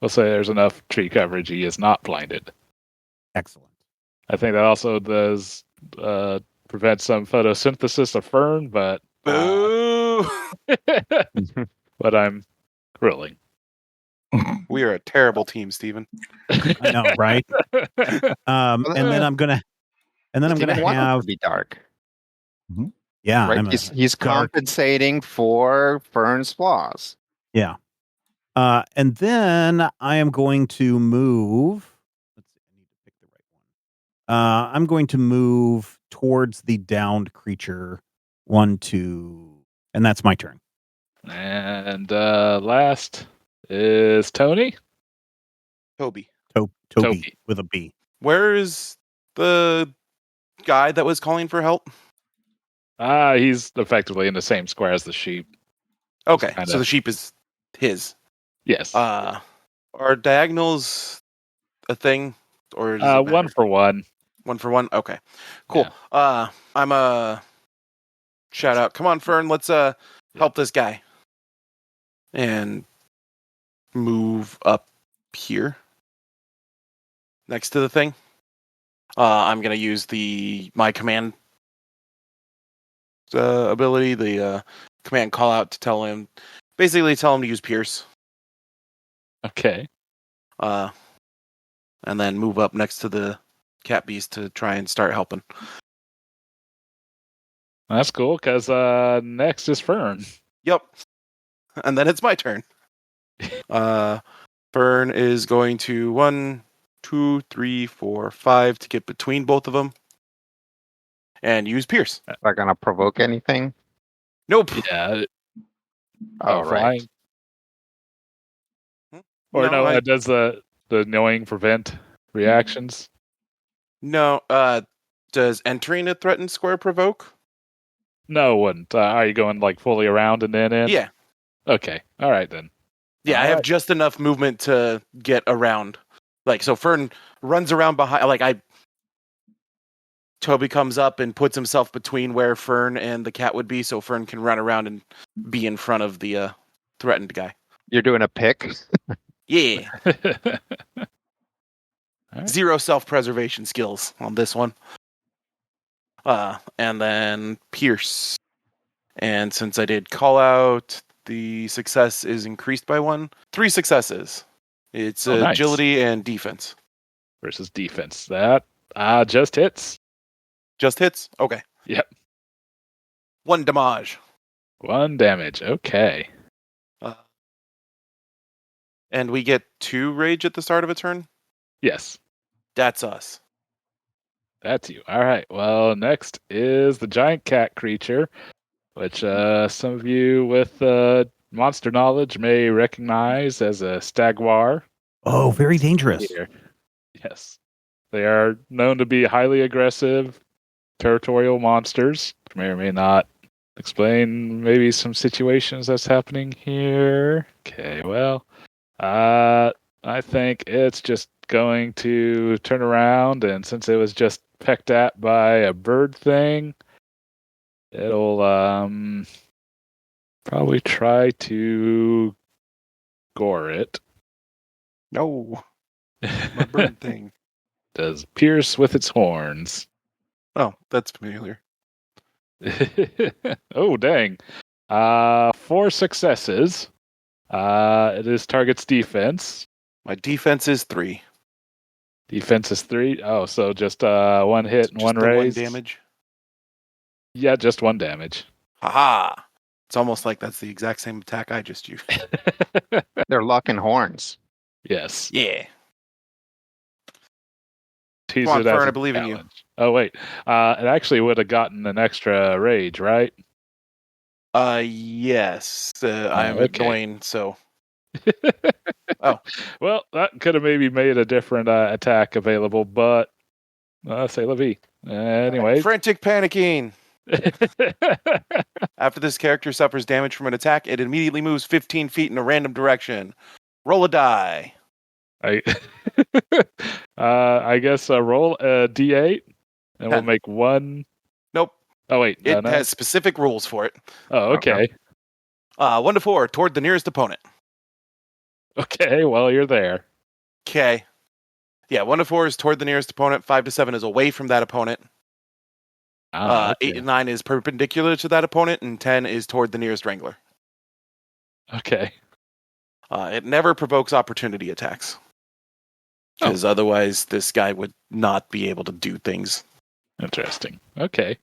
Speaker 1: We'll say there's enough tree coverage. He is not blinded.
Speaker 2: Excellent.
Speaker 1: I think that also does prevent some photosynthesis of fern, but
Speaker 5: Boo!
Speaker 1: but I'm grilling.
Speaker 5: We are a terrible team, Steven.
Speaker 2: I know, right? And then I'm gonna
Speaker 4: Steven wanted
Speaker 2: have
Speaker 4: to be dark.
Speaker 2: yeah.
Speaker 4: Right?
Speaker 2: I'm
Speaker 4: He's
Speaker 2: dark.
Speaker 4: compensating for Fern's flaws.
Speaker 2: Yeah. And then I am going to move. Let's see, I need to pick the right one. I'm going to move towards the downed creature. 1, 2, and that's my turn.
Speaker 1: And last is Tony.
Speaker 5: Toby.
Speaker 2: Toby with a B.
Speaker 5: Where is the guy that was calling for help?
Speaker 1: He's effectively in the same square as the sheep.
Speaker 5: Okay,
Speaker 1: Kinda.
Speaker 5: so the sheep is his.
Speaker 1: Yes.
Speaker 5: Are diagonals a thing, or does it matter?
Speaker 1: 1 for 1.
Speaker 5: 1 for 1. Okay, cool. I'm a shout out. Come on, Fern. Let's help this guy and move up here next to the thing. I'm gonna use my command ability, the command call out to tell him to use Pierce.
Speaker 1: Okay.
Speaker 5: And then move up next to the cat beast to try and start helping.
Speaker 1: That's cool, because next is Fern.
Speaker 5: Yep. And then it's my turn. Fern is going to 1, 2, 3, 4, 5 to get between both of them. And use Pierce.
Speaker 4: Is that going to provoke anything?
Speaker 5: Nope.
Speaker 1: Yeah.
Speaker 4: Oh, right.
Speaker 1: Flying. Or no, does the knowing prevent reactions?
Speaker 5: No. Does entering a threatened square provoke?
Speaker 1: No, it wouldn't. Are you going like fully around and then in?
Speaker 5: Yeah.
Speaker 1: Okay. All right then.
Speaker 5: Yeah, I have just enough movement to get around. So Fern runs around behind. Toby comes up and puts himself between where Fern and the cat would be, so Fern can run around and be in front of the threatened guy.
Speaker 4: You're doing a pick?
Speaker 5: Yeah.
Speaker 1: Right.
Speaker 5: 0 self-preservation skills on this one. And then Pierce. And since I did call out, the success is increased by 1. 3 successes. It's
Speaker 1: nice.
Speaker 5: agility and defense.
Speaker 1: Versus defense. That just hits.
Speaker 5: Just hits? Okay.
Speaker 1: Yep.
Speaker 5: 1 damage.
Speaker 1: 1 damage. Okay.
Speaker 5: And we get 2 rage at the start of a turn?
Speaker 1: Yes.
Speaker 5: That's us.
Speaker 1: That's you. All right. Well, next is the giant cat creature, which some of you with monster knowledge may recognize as a stagwar.
Speaker 2: Oh, very dangerous.
Speaker 1: Here. Yes. They are known to be highly aggressive, territorial monsters. May or may not explain maybe some situations that's happening here. Okay, well, I think it's just going to turn around, and since it was just pecked at by a bird thing, it'll Probably try to gore it.
Speaker 5: No, my bird thing.
Speaker 1: Does pierce with its horns.
Speaker 5: Oh, that's familiar.
Speaker 1: Oh, dang. 4 successes. It is target's defense.
Speaker 5: My defense is 3.
Speaker 1: Defense is 3. Oh, so just 1 hit and
Speaker 5: Just
Speaker 1: 1
Speaker 5: the
Speaker 1: raise.
Speaker 5: 1 damage.
Speaker 1: Yeah, just 1 damage.
Speaker 5: Haha! It's almost like that's the exact same attack I just used.
Speaker 4: They're locking horns.
Speaker 1: Yes.
Speaker 5: Yeah.
Speaker 1: Tease
Speaker 5: Come on,
Speaker 1: it as
Speaker 5: Fern,
Speaker 1: a
Speaker 5: I believe in you.
Speaker 1: challenge. Oh, wait. It actually would have gotten an extra rage, right?
Speaker 5: Yes. I'm
Speaker 1: okay.
Speaker 5: annoying, so. Oh.
Speaker 1: Well, that could have maybe made a different attack available, but say la vie. Anyway.
Speaker 5: Frantic panicking. After this character suffers damage from an attack, it immediately moves 15 feet in a random direction. Roll a die.
Speaker 1: I guess roll a d8, and
Speaker 5: 10.
Speaker 1: we'll make 1.
Speaker 5: Nope.
Speaker 1: Oh wait,
Speaker 5: It has specific rules for it.
Speaker 1: Oh, okay.
Speaker 5: 1 to 4 toward the nearest opponent.
Speaker 1: Okay, well you're there.
Speaker 5: Okay. Yeah, 1 to 4 is toward the nearest opponent. 5 to 7 is away from that opponent.
Speaker 1: Okay.
Speaker 5: 8 to 9 is perpendicular to that opponent, and 10 is toward the nearest wrangler.
Speaker 1: Okay.
Speaker 5: It never provokes opportunity attacks. Because otherwise this guy would not be able to do things.
Speaker 1: Interesting. Okay.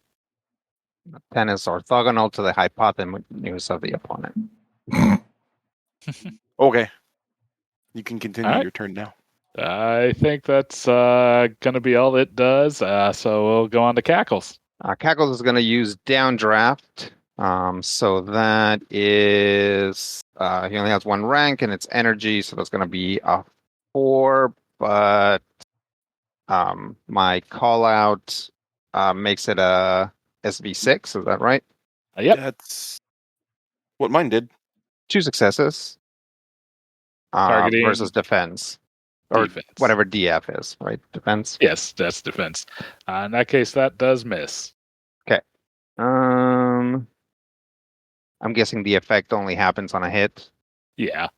Speaker 4: 10 is orthogonal to the hypotenuse of the opponent.
Speaker 5: Okay. You can continue
Speaker 1: All
Speaker 5: your turn now.
Speaker 1: I think that's going to be all it does. So we'll go on to Cackles.
Speaker 4: Cackles is going to use downdraft. So that is he only has 1 rank and it's energy, so that's going to be a 4. But my call out makes it a SV6. Is that right?
Speaker 1: Yep.
Speaker 5: That's what mine did.
Speaker 4: 2 successes.
Speaker 1: Targeting
Speaker 4: versus defense. Or
Speaker 1: defense.
Speaker 4: whatever DF is, right? Defense?
Speaker 1: Yes, that's defense. In that case, that does miss.
Speaker 4: Okay. I'm guessing the effect only happens on a hit.
Speaker 1: Yeah.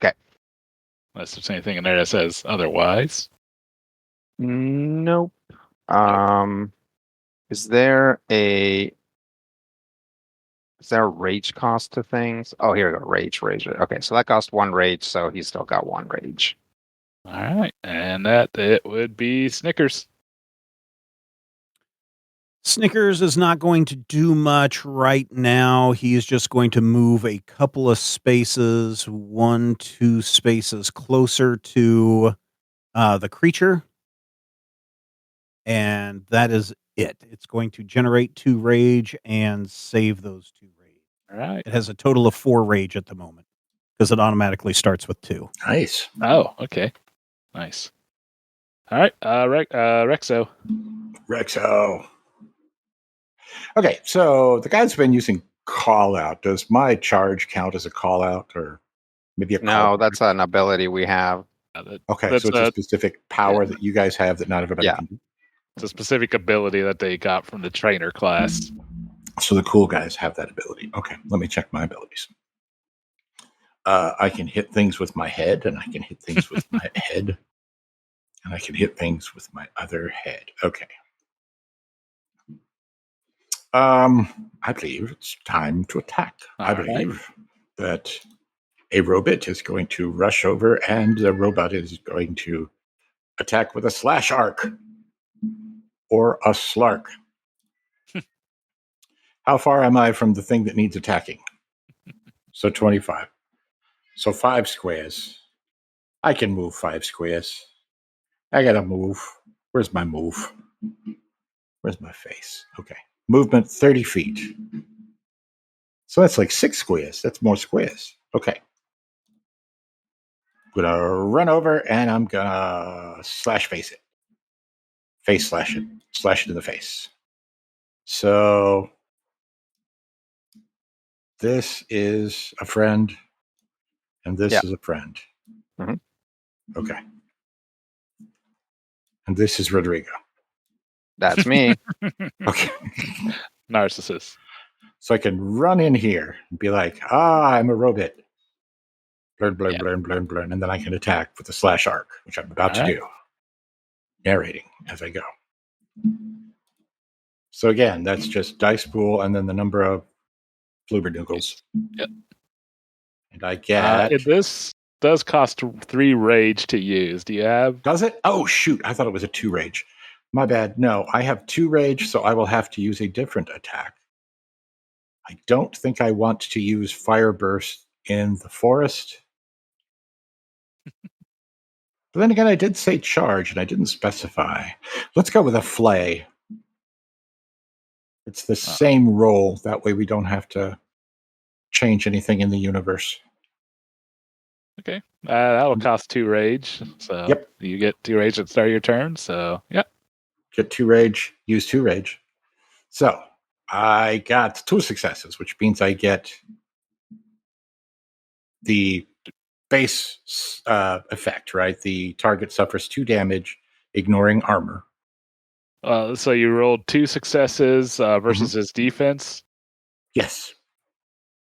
Speaker 4: Okay.
Speaker 1: Unless there's anything in there that says otherwise.
Speaker 4: Nope. Is there a rage cost to things? Oh, here we go. Rage. Okay, so that cost 1 rage, so he's still got 1 rage.
Speaker 1: All right, and that it would be Snickers.
Speaker 2: Snickers is not going to do much right now. He is just going to move a couple of spaces, 1, 2 spaces closer to the creature. And that is it. It's going to generate 2 rage and save those 2 rage.
Speaker 1: All right.
Speaker 2: It has a total of 4 rage at the moment because it automatically starts with 2.
Speaker 3: Nice.
Speaker 1: Oh, okay. Nice. All right, Rexo.
Speaker 3: Rexo. Okay, so the guy's been using call out. Does my charge count as a call out, or maybe a call
Speaker 4: No,
Speaker 3: out?
Speaker 4: that's an ability we have.
Speaker 3: Okay, so it's a specific power that you guys have that not everybody can do.
Speaker 1: It's a specific ability that they got from the trainer class.
Speaker 3: So the cool guys have that ability. Okay, let me check my abilities. I can hit things with my head, and I can hit things with my head, and I can hit things with my other head. Okay. I believe it's time to attack. I believe that a robot is going to rush over, and the robot is going to attack with a slash arc or a slark. How far am I from the thing that needs attacking? So 25. So 5 squares. I can move 5 squares. I gotta move. Where's my move? Where's my face? Okay. Movement 30 feet. So that's like 6 squares. That's more squares. Okay. I'm gonna run over and I'm gonna slash face it. Face slash it. Slash it in the face. So this is a friend, and this is a friend.
Speaker 4: Mm-hmm.
Speaker 3: Okay. And this is Rodrigo.
Speaker 4: That's me.
Speaker 3: Okay.
Speaker 1: Narcissist.
Speaker 3: So I can run in here and be like, I'm a robot. Blurn, blurn,
Speaker 1: Yeah.
Speaker 3: blurn, blurn, blurn. And then I can attack with the slash arc, which I'm about to
Speaker 1: All right.
Speaker 3: do. Narrating as I go. So again, that's just dice pool and then the number of floobernoogles.
Speaker 1: Yep.
Speaker 3: And I get...
Speaker 1: This does cost 3 rage to use. Do you have?
Speaker 3: Does it? Oh, shoot. I thought it was a 2 rage. My bad. No, I have 2 rage, so I will have to use a different attack. I don't think I want to use Fire Burst in the forest. But then again, I did say charge, and I didn't specify. Let's go with a flay. It's the same roll. That way we don't have to change anything in the universe.
Speaker 1: Okay. That'll cost 2 rage. So
Speaker 3: Yep.
Speaker 1: you get 2 rage at the start of your turn. So, yeah.
Speaker 3: Get 2 rage, use 2 rage. So I got 2 successes, which means I get the base effect, right? The target suffers 2 damage, ignoring armor.
Speaker 1: So you rolled 2 successes versus his defense.
Speaker 3: Yes.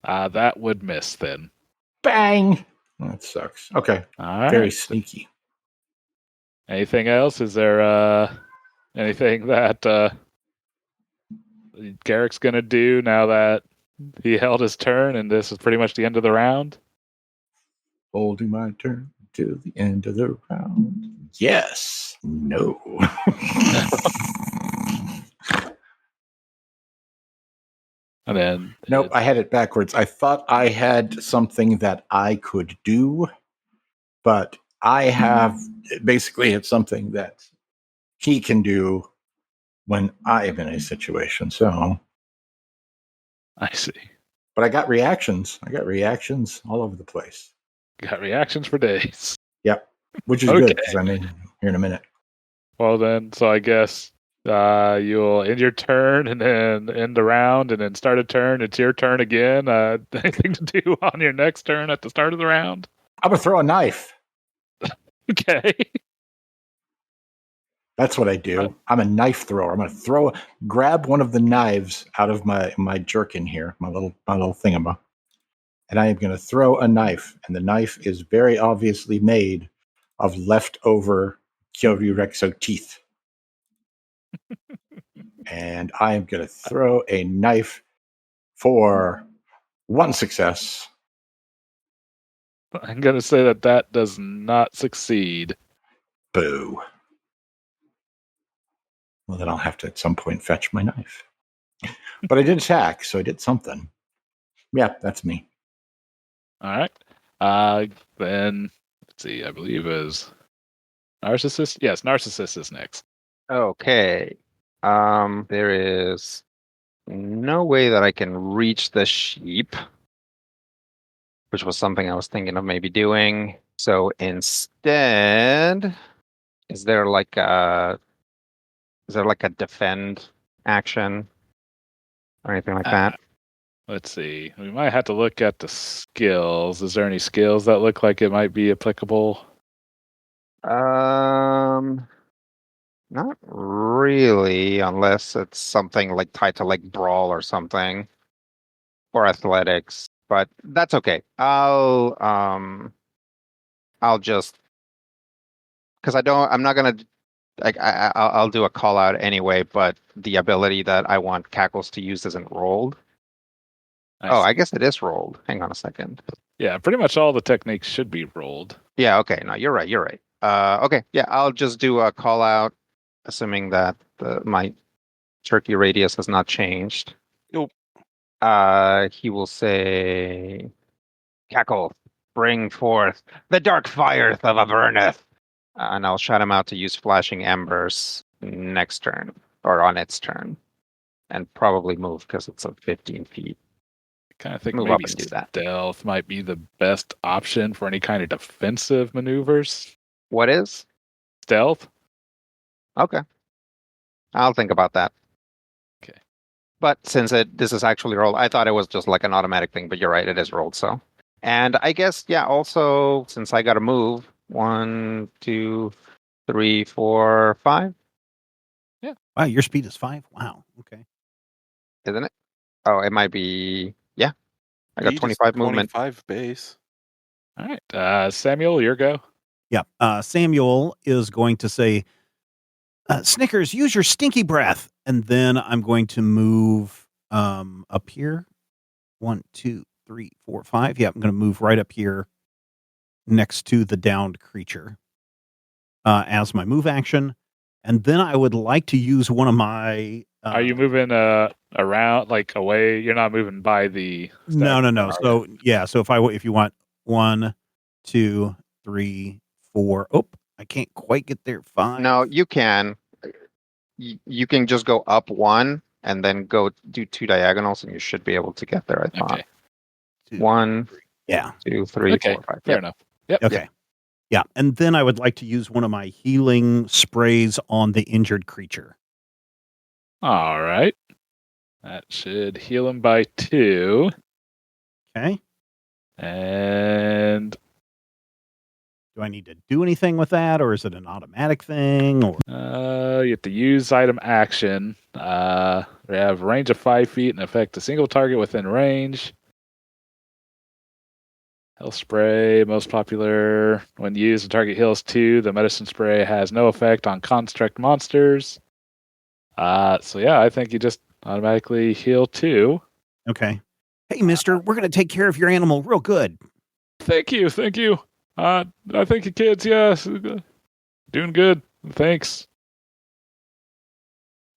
Speaker 1: That would miss then.
Speaker 3: Bang! That sucks. Okay.
Speaker 1: All right.
Speaker 3: Very sneaky.
Speaker 1: Anything else? Is there anything that Garrick's going to do now that he held his turn and this is pretty much the end of the round?
Speaker 3: Holding my turn till the end of the round. Yes. No.
Speaker 1: And then
Speaker 3: Nope, I had it backwards. I thought I had something that I could do, but I have basically it's something that he can do when I am in a situation. So,
Speaker 1: I see.
Speaker 3: but I got reactions. I got reactions all over the place.
Speaker 1: Got reactions for days.
Speaker 3: Yep, which is
Speaker 1: Okay.
Speaker 3: good because I'm in here in a minute.
Speaker 1: Well then, so I guess you'll end your turn and then end the round and then start a turn. It's your turn again. Anything to do on your next turn at the start of the round?
Speaker 3: I'm gonna throw a knife.
Speaker 1: Okay.
Speaker 3: That's what I do. I'm a knife thrower. I'm gonna grab one of the knives out of my jerkin here, my little thingama, and I am gonna throw a knife. And the knife is very obviously made of leftover Kyoryu Rexo teeth. And I am gonna throw a knife for 1 success.
Speaker 1: I'm going to say that does not succeed.
Speaker 3: Boo. Well, then I'll have to at some point fetch my knife. But I did attack, so I did something. Yeah, that's me.
Speaker 1: All right. Then, let's see, I believe it was Narcissist. Yes, Narcissist is next.
Speaker 4: Okay. There is no way that I can reach the sheep, which was something I was thinking of maybe doing. So instead, is there like a defend action or anything like that?
Speaker 1: Let's see. We might have to look at the skills. Is there any skills that look like it might be applicable?
Speaker 4: Not really, unless it's something like tied to like brawl or something, or athletics. But that's okay. I'll just because I'm not gonna like I'll do a call out anyway. But the ability that I want Cackles to use isn't rolled. I guess it is rolled. Hang on a second.
Speaker 1: Yeah, pretty much all the techniques should be rolled.
Speaker 4: Yeah. Okay. No, you're right. You're right. Okay. Yeah. I'll just do a call out, assuming that my turkey radius has not changed.
Speaker 5: Nope.
Speaker 4: He will say, Cackle, bring forth the dark fire of Averneth. And I'll shout him out to use flashing embers next turn, or on its turn. And probably move because it's 15 feet.
Speaker 1: I kind of think
Speaker 4: Move
Speaker 1: maybe
Speaker 4: up and do that.
Speaker 1: stealth might be the best option for any kind of defensive maneuvers.
Speaker 4: What is?
Speaker 1: Stealth?
Speaker 4: Okay. I'll think about that.
Speaker 1: Okay.
Speaker 4: But since this is actually rolled, I thought it was just like an automatic thing, but you're right, it is rolled, so. And I guess, yeah, also, since I got to move, 1, 2, 3, 4, 5.
Speaker 2: Wow, your speed is 5? Wow. Okay.
Speaker 4: Isn't it? Oh, it might be. Yeah, I got
Speaker 5: You just
Speaker 4: 25 movement.
Speaker 5: 25 base.
Speaker 1: All right. Samuel, your go.
Speaker 2: Yeah. Samuel is going to say, Snickers, use your stinky breath. And then I'm going to move up here. 1, 2, 3, 4, 5. Yeah, I'm going to move right up here next to the downed creature as my move action. And then I would like to use one of my.
Speaker 1: Are you moving around, like away? You're not moving by the.
Speaker 2: No.
Speaker 1: stack.
Speaker 2: So yeah. So if you want 1, 2, 3, 4. Oh, I can't quite get there. 5.
Speaker 4: No, you can. You can just go up 1 and then go do 2 diagonals, and you should be able to get there. I thought.
Speaker 1: Okay.
Speaker 4: 1,
Speaker 2: Yeah.
Speaker 4: 2, 3,
Speaker 1: Okay.
Speaker 4: 4, 5.
Speaker 1: Fair
Speaker 4: Yep.
Speaker 1: enough. Yep.
Speaker 2: Okay. Yeah. And then I would like to use one of my healing sprays on the injured creature.
Speaker 1: All right. That should heal him by 2.
Speaker 2: Okay.
Speaker 1: And
Speaker 2: Do I need to do anything with that, or is it an automatic thing? Or
Speaker 1: you have to use item action. We have range of 5 feet and affect a single target within range. Health spray, most popular. When used, the target heals 2. The medicine spray has no effect on construct monsters. So yeah, I think you just automatically heal 2.
Speaker 2: okay. Hey, mister, we're going to take care of your animal real good.
Speaker 1: Thank you. I think you kids, yes, doing good. Thanks.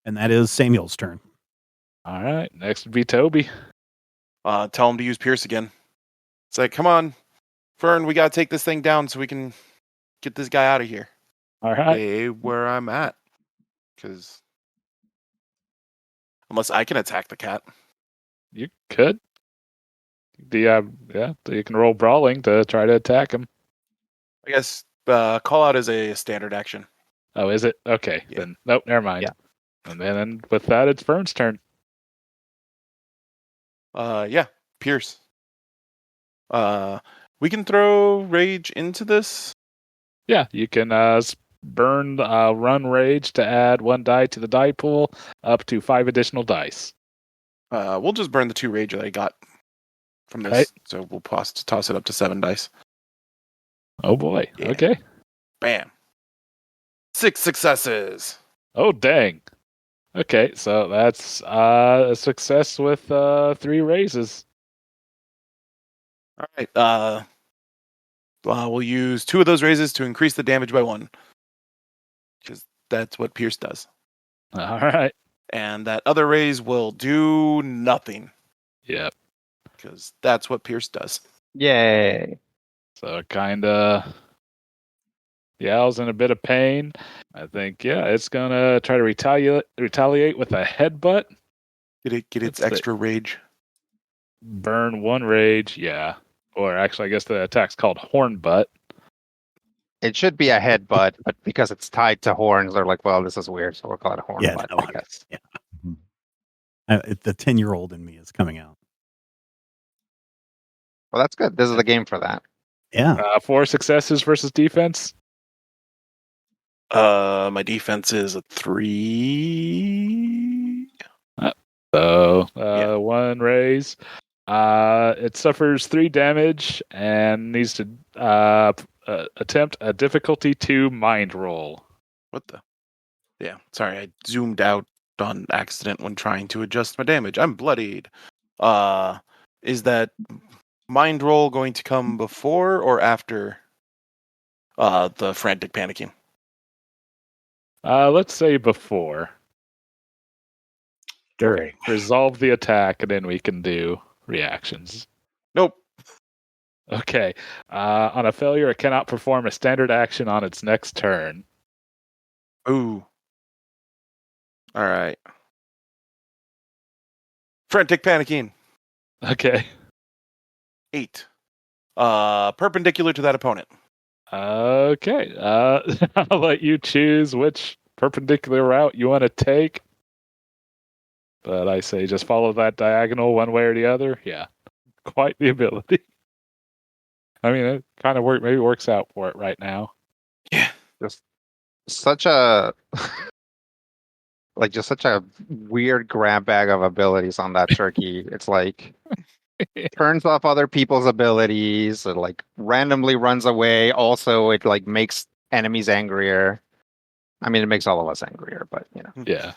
Speaker 2: And that is Samuel's turn.
Speaker 1: All right, next would be Toby.
Speaker 5: Tell him to use Pierce again. It's like, come on, Fern, we got to take this thing down so we can get this guy out of here.
Speaker 1: All right.
Speaker 5: Stay where I'm at. Because unless I can attack the cat.
Speaker 1: You could. You can roll brawling to try to attack him.
Speaker 5: I guess call out is a standard action.
Speaker 1: Oh, is it? Okay,
Speaker 5: Yeah.
Speaker 1: then nope, never mind.
Speaker 4: Yeah.
Speaker 1: And then with that, it's Fern's turn.
Speaker 5: Yeah, Pierce. We can throw rage into this.
Speaker 1: Yeah, you can burn run rage to add 1 die to the die pool, up to 5 additional dice.
Speaker 5: We'll just burn the 2 rage that I got from this.
Speaker 1: Right.
Speaker 5: So we'll toss it up to 7 dice.
Speaker 1: Oh boy.
Speaker 5: Yeah.
Speaker 1: Okay.
Speaker 5: Bam. 6 successes.
Speaker 1: Oh dang. Okay, so that's a success with 3 raises.
Speaker 5: All right. We'll use 2 of those raises to increase the damage by 1. Because that's what Pierce does.
Speaker 1: All right.
Speaker 5: And that other raise will do nothing.
Speaker 1: Yep.
Speaker 5: Because that's what Pierce does.
Speaker 4: Yay!
Speaker 1: So kind of. Yeah, I was in a bit of pain. I think, yeah, it's going to try to retaliate with a headbutt.
Speaker 5: Get its
Speaker 1: Let's see.
Speaker 5: extra rage.
Speaker 1: Burn 1 rage, yeah. Or actually, I guess the attack's called Horn Butt.
Speaker 4: It should be a headbutt, but because it's tied to horns, they're like, well, this is weird, so we'll call it a horn butt, I guess.
Speaker 2: Yeah. The 10-year-old in me is coming out.
Speaker 4: Well, that's good. This is the game for that.
Speaker 2: Yeah.
Speaker 1: 4 successes versus defense.
Speaker 5: My defense is a 3.
Speaker 1: So,
Speaker 5: Yeah.
Speaker 1: 1 raise. It suffers 3 damage and needs to attempt a difficulty 2 mind roll.
Speaker 5: What the? Yeah, sorry, I zoomed out on accident when trying to adjust my damage. I'm bloodied. Is that mind roll going to come before or after the frantic panicking?
Speaker 1: Let's say before.
Speaker 3: During.
Speaker 1: Resolve the attack, and then we can do reactions.
Speaker 5: Nope.
Speaker 1: Okay. On a failure, it cannot perform a standard action on its next turn.
Speaker 5: Ooh. All right. Frantic panicking.
Speaker 1: Okay.
Speaker 5: 8. Perpendicular to that opponent.
Speaker 1: Okay. I'll let you choose which perpendicular route you want to take. But I say just follow that diagonal one way or the other. Yeah. Quite the ability. I mean, it kind of maybe works out for it right now.
Speaker 5: Yeah.
Speaker 4: Just such a like just such a weird grab bag of abilities on that turkey. It's like turns off other people's abilities, it like randomly runs away. Also, it like makes enemies angrier. I mean, it makes all of us angrier, but
Speaker 1: Yeah.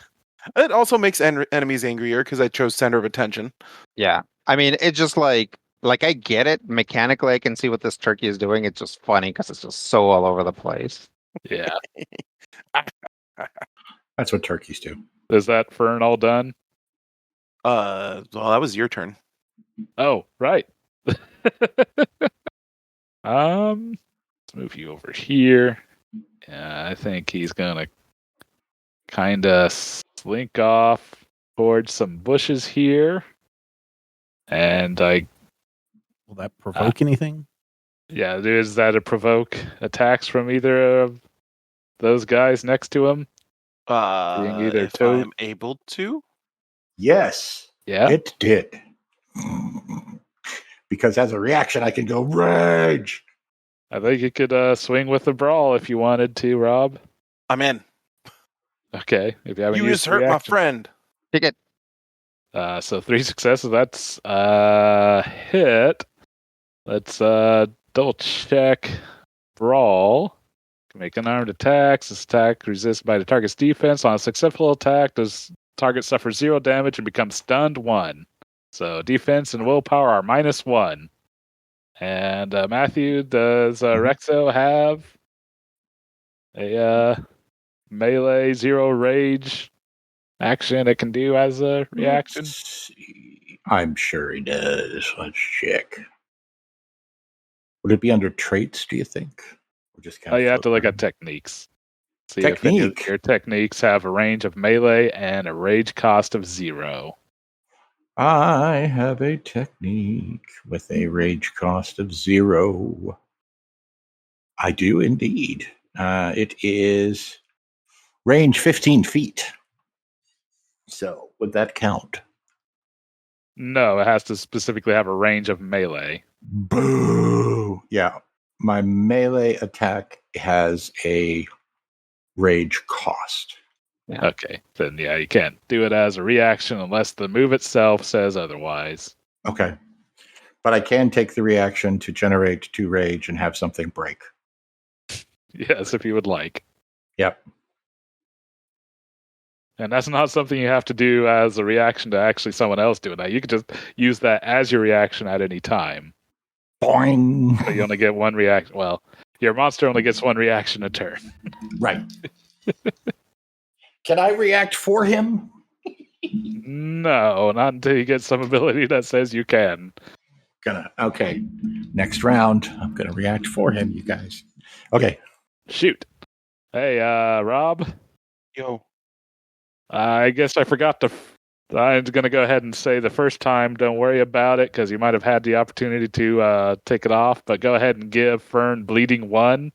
Speaker 5: It also makes enemies angrier because I chose center of attention.
Speaker 4: yeah. I mean, it's just like I get it mechanically. I can see what this turkey is doing. It's just funny because it's just so all over the place.
Speaker 1: Yeah.
Speaker 3: That's what turkeys do.
Speaker 1: Is that fern all done?
Speaker 5: Well, that was your turn.
Speaker 1: Oh, right. Let's move you over here. Yeah, I think he's gonna kind of slink off towards some bushes here, and
Speaker 2: Will that provoke anything?
Speaker 1: yeah, is that a provoke attacks from either of those guys next to him? Being either
Speaker 5: If
Speaker 1: toad-
Speaker 5: I'm able to.
Speaker 3: Yes,
Speaker 1: Yeah.
Speaker 3: it did. Because as a reaction, I can go rage.
Speaker 1: I think you could swing with the brawl if you wanted to, Rob.
Speaker 5: I'm in.
Speaker 1: Okay, if you haven't
Speaker 5: You
Speaker 1: used
Speaker 5: just
Speaker 1: the
Speaker 5: hurt my
Speaker 1: reaction.
Speaker 5: friend.
Speaker 4: Take it.
Speaker 1: So 3 successes. That's hit. Let's double check. Brawl. Can make unarmed attacks. This attack resists by the target's defense. On a successful attack, does target suffer 0 damage and becomes stunned 1. So defense and willpower are -1. And Matthew, does Rexo have a melee 0 rage action it can do as a reaction?
Speaker 3: Let's see. I'm sure he does. Let's check. Would it be under traits, do you think? Or just kind
Speaker 1: Oh,
Speaker 3: of
Speaker 1: you have to look
Speaker 3: float
Speaker 1: at techniques. See if
Speaker 3: Technique.
Speaker 1: your techniques have a range of melee and a rage cost of 0.
Speaker 3: I have a technique with a rage cost of 0. I do indeed. It is range 15 feet. So would that count?
Speaker 1: No, it has to specifically have a range of melee.
Speaker 3: Boo! Yeah. My melee attack has a rage cost.
Speaker 4: Yeah.
Speaker 1: Okay, then yeah, you can't do it as a reaction unless the move itself says otherwise.
Speaker 3: Okay. But I can take the reaction to generate 2 rage and have something break.
Speaker 1: Yes, if you would like.
Speaker 3: Yep.
Speaker 1: And that's not something you have to do as a reaction to actually someone else doing that. You could just use that as your reaction at any time.
Speaker 3: Boing.
Speaker 1: But you only get one reaction. Well, your monster only gets one reaction a turn.
Speaker 3: Right. Can I react for him?
Speaker 1: No, not until you get some ability that says you can.
Speaker 3: Okay. Next round, I'm gonna react for him, you guys. Okay.
Speaker 1: Shoot. Hey, Rob.
Speaker 5: Yo.
Speaker 1: I guess I forgot to. I'm going to go ahead and say the first time, don't worry about it because you might have had the opportunity to take it off. But go ahead and give Fern bleeding 1.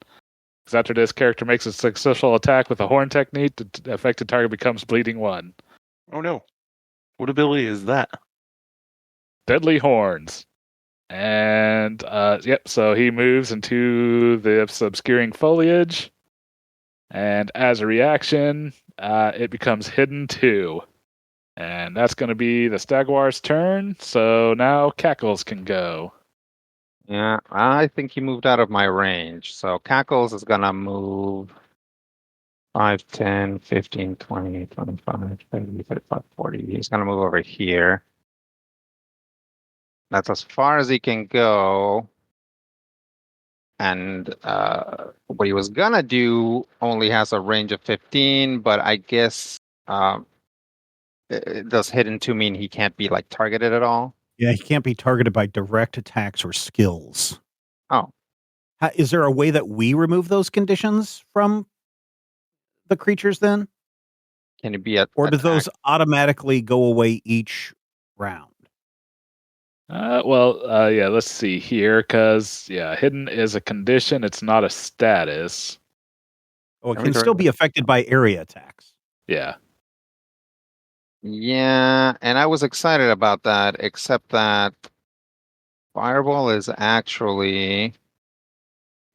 Speaker 1: Because after this character makes a successful attack with a horn technique, the affected target becomes bleeding 1.
Speaker 5: Oh no. What ability is that?
Speaker 1: Deadly horns. And yep, so he moves into the obscuring foliage. And as a reaction, it becomes hidden 2. And that's going to be the Stagwar's turn. So now Cackles can go.
Speaker 4: Yeah, I think he moved out of my range. So Cackles is going to move 5, 10, 15, 20, 25, 30, 35, 40. He's going to move over here. That's as far as he can go. And what he was going to do only has a range of 15, but I guess does hidden 2 mean he can't be like targeted at all?
Speaker 2: Yeah, he can't be targeted by direct attacks or skills.
Speaker 4: Oh.
Speaker 2: Is there a way that we remove those conditions from the creatures then?
Speaker 4: Can it be
Speaker 2: or do those automatically go away each round?
Speaker 1: Yeah, let's see here, because, hidden is a condition. It's not a status.
Speaker 2: Oh, it can still be affected by area attacks.
Speaker 1: Yeah.
Speaker 4: Yeah, and I was excited about that, except that Fireball is actually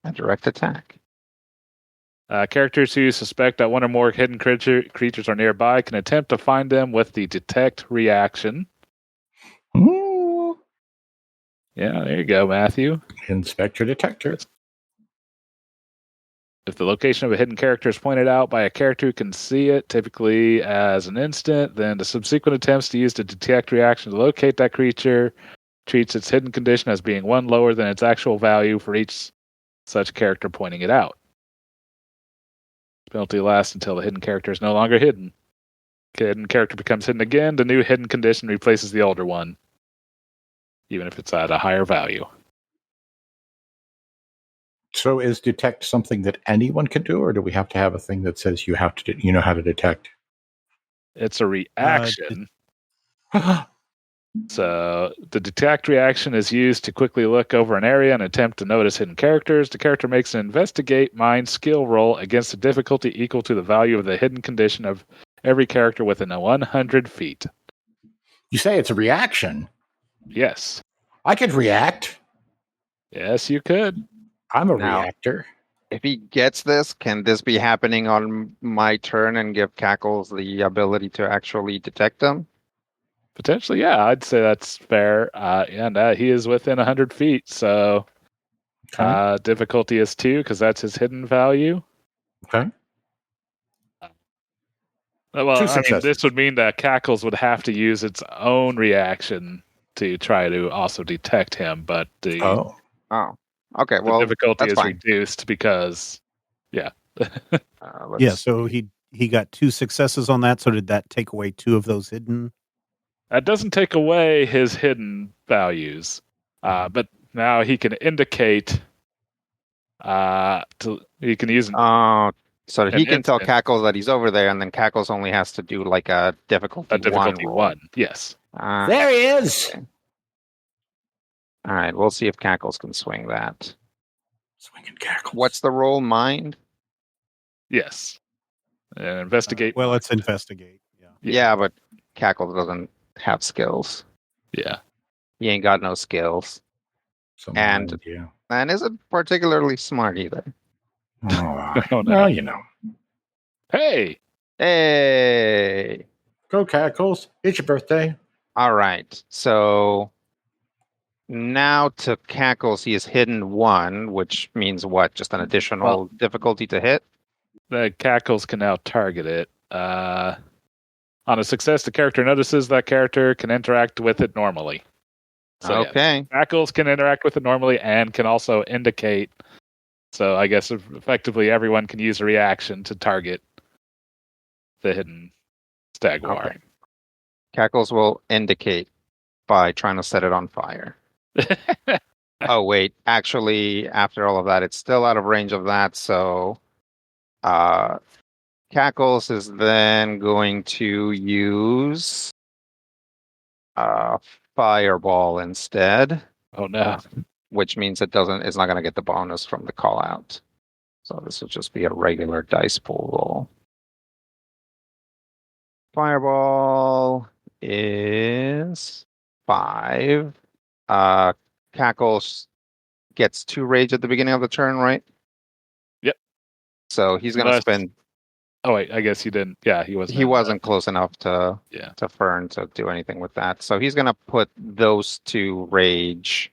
Speaker 4: a direct attack.
Speaker 1: Characters who suspect that one or more hidden creatures are nearby can attempt to find them with the detect reaction.
Speaker 3: Ooh.
Speaker 1: Yeah, there you go, Matthew.
Speaker 3: Inspector detector.
Speaker 1: If the location of a hidden character is pointed out by a character who can see it, typically as an instant, then the subsequent attempts to use the detect reaction to locate that creature treats its hidden condition as being one lower than its actual value for each such character pointing it out. Penalty lasts until the hidden character is no longer hidden. The hidden character becomes hidden again. The new hidden condition replaces the older one, even if it's at a higher value.
Speaker 3: So is detect something that anyone can do, or do we have to have a thing that says you have to, you know how to detect?
Speaker 1: It's a reaction. So the detect reaction is used to quickly look over an area and attempt to notice hidden characters. The character makes an investigate mind skill roll against a difficulty equal to the value of the hidden condition of every character within 100 feet.
Speaker 3: You say it's a reaction.
Speaker 1: Yes.
Speaker 3: I could react.
Speaker 1: Yes, you could.
Speaker 3: I'm a
Speaker 4: Now-
Speaker 3: reactor.
Speaker 4: If he gets this, can this be happening on my turn and give Cackles the ability to actually detect them?
Speaker 1: Potentially, yeah. I'd say that's fair. And he is within 100 feet, so
Speaker 3: Okay.
Speaker 1: difficulty is 2 because that's his hidden value.
Speaker 3: Okay.
Speaker 1: Well, I mean,
Speaker 3: successes.
Speaker 1: this would mean that Cackles would have to use its own reaction to try to also detect him, but the
Speaker 3: Oh.
Speaker 4: Oh, okay. Well,
Speaker 1: difficulty
Speaker 4: that's
Speaker 1: is
Speaker 4: fine.
Speaker 1: reduced because, yeah.
Speaker 4: Let's-
Speaker 2: So he got 2 successes on that. So did that take away 2 of those hidden?
Speaker 1: That doesn't take away his hidden values, but now he can indicate. He can use
Speaker 4: Oh, so he
Speaker 1: an
Speaker 4: can tell
Speaker 1: instant.
Speaker 4: Cackles that he's over there, and then Cackles only has to do like a difficulty,
Speaker 1: a difficulty
Speaker 4: roll.
Speaker 1: 1. Yes.
Speaker 3: There he is.
Speaker 4: Okay. All right, we'll see if Cackles can swing that.
Speaker 3: Swinging cackles.
Speaker 4: What's the roll? Mind?
Speaker 1: Yes. Investigate.
Speaker 2: Well,
Speaker 1: mind.
Speaker 2: let's investigate. Yeah.
Speaker 4: Yeah, but Cackles doesn't have skills.
Speaker 1: Yeah.
Speaker 4: He ain't got no skills,
Speaker 3: Some
Speaker 4: and-
Speaker 3: mind, yeah.
Speaker 4: and isn't particularly smart either.
Speaker 3: Oh,
Speaker 1: Oh, no.
Speaker 3: well, you know.
Speaker 1: Hey.
Speaker 4: Hey!
Speaker 3: Go cackles. It's your birthday.
Speaker 4: All right, so now to Cackles, he has hidden 1, which means what? Just an additional difficulty to hit?
Speaker 1: The Cackles can now target it. On a success, the character notices that character can interact with it normally. So, yeah,
Speaker 4: Okay.
Speaker 1: Cackles can interact with it normally and can also indicate. So I guess effectively everyone can use a reaction to target the hidden Stagwar.
Speaker 4: Okay. Cackles will indicate by trying to set it on fire. Oh, wait. Actually, after all of that, it's still out of range of that. So Cackles is then going to use Fireball instead,
Speaker 1: Oh no.
Speaker 4: which means it's not going to get the bonus from the call out. So this will just be a regular dice pool roll. Fireball is 5. Cackles gets 2 rage at the beginning of the turn, right?
Speaker 1: Yep.
Speaker 4: So he's going to
Speaker 1: Unless-
Speaker 4: spend.
Speaker 1: Oh wait, I guess he didn't. Yeah, he wasn't.
Speaker 4: He wasn't close enough to
Speaker 1: Yeah.
Speaker 4: to Fern to do anything with that. So he's going to put those 2 rage,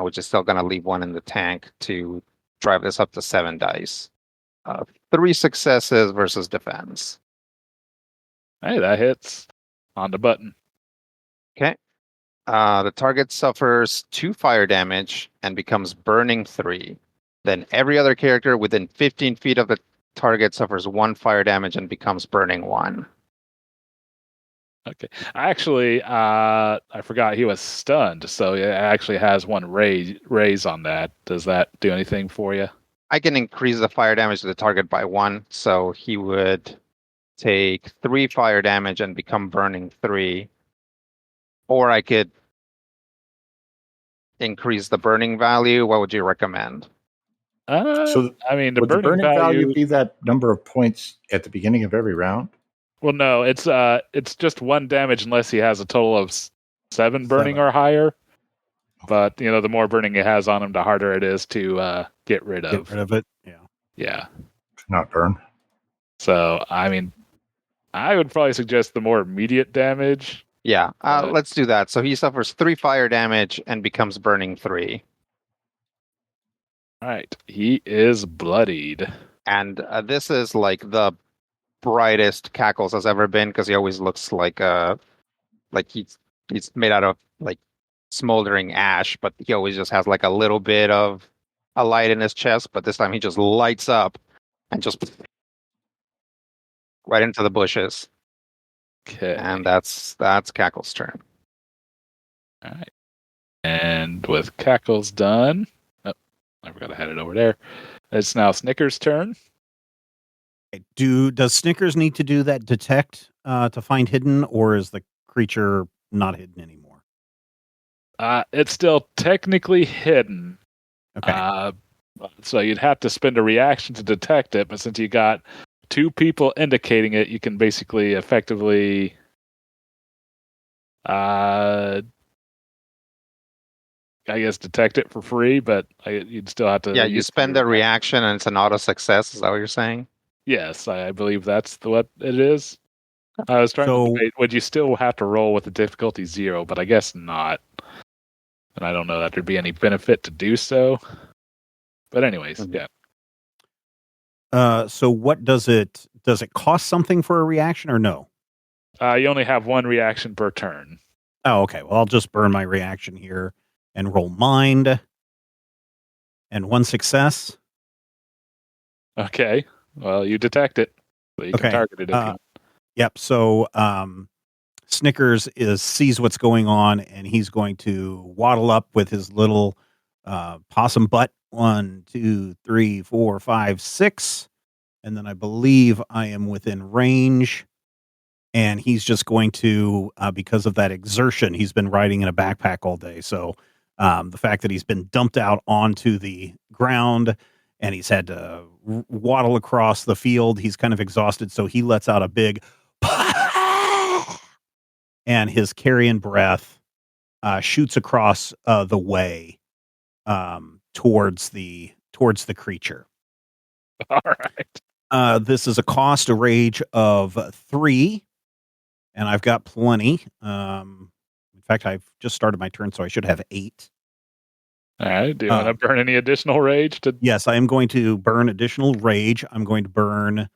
Speaker 4: which is still going to leave 1 in the tank to drive this up to 7 dice. 3 successes versus defense.
Speaker 1: Hey, that hits on the button.
Speaker 4: The target suffers 2 fire damage and becomes burning 3. Then every other character within 15 feet of the target suffers 1 fire damage and becomes burning 1.
Speaker 1: Okay. Actually, I forgot he was stunned, so it actually has 1 raise on that. Does that do anything for you?
Speaker 4: I can increase the fire damage to the target by 1, so he would take 3 fire damage and become burning 3. Or I could increase the burning value. What would you recommend?
Speaker 3: So
Speaker 1: I mean, the
Speaker 3: would the
Speaker 1: burning value.
Speaker 3: be that number of points at the beginning of every round?
Speaker 1: Well, no, it's just 1 damage unless he has a total of 7 burning
Speaker 3: 7.
Speaker 1: or higher. But the more burning he has on him, the harder it is to get rid of.
Speaker 2: Get rid of it. Yeah.
Speaker 1: Yeah.
Speaker 3: Not burn.
Speaker 1: So, I mean, I would probably suggest the more immediate damage.
Speaker 4: Yeah, let's do that. So he suffers 3 fire damage and becomes burning 3.
Speaker 1: All right. He is bloodied.
Speaker 4: And this is like the brightest Cackles has ever been because he always looks like he's made out of like smoldering ash, but he always just has like a little bit of a light in his chest. But this time he just lights up and just right into the bushes.
Speaker 1: Okay.
Speaker 4: And that's Cackle's turn.
Speaker 1: All right. And with Cackles done, oh, I forgot I had it over there. It's now Snickers' turn.
Speaker 2: Does Snickers need to do that detect to find hidden, or is the creature not hidden anymore?
Speaker 1: It's still technically hidden.
Speaker 2: Okay.
Speaker 1: So you'd have to spend a reaction to detect it, but since you got 2 people indicating it, you can basically effectively I guess detect it for free, but you'd still have to.
Speaker 4: Yeah, you spend a reaction and it's an auto success. Is that what you're saying?
Speaker 1: Yes, I believe that's what it is. I was trying to debate, would you still have to roll with the difficulty 0, but I guess not. And I don't know that there'd be any benefit to do so. But anyways, yeah.
Speaker 2: So what does it cost something for a reaction or no?
Speaker 1: You only have 1 reaction per turn.
Speaker 2: Oh, okay. Well, I'll just burn my reaction here and roll mind. And 1 success.
Speaker 1: Okay. Well, you detect it. So you can target it if you want.
Speaker 2: Yep. So Snickers sees what's going on, and he's going to waddle up with his little possum butt. 1, 2, 3, 4, 5, 6. And then I believe I am within range. And he's just going to, because of that exertion, he's been riding in a backpack all day. So the fact that he's been dumped out onto the ground and he's had to waddle across the field, he's kind of exhausted. So he lets out a big and his carrion breath shoots across the way towards the creature.
Speaker 1: All right.
Speaker 2: This is a cost, a rage of 3. And I've got plenty. In fact, I've just started my turn, so I should have 8.
Speaker 1: All right. Do you want to burn any additional rage?
Speaker 2: Yes, I am going to burn additional rage. I'm going to burn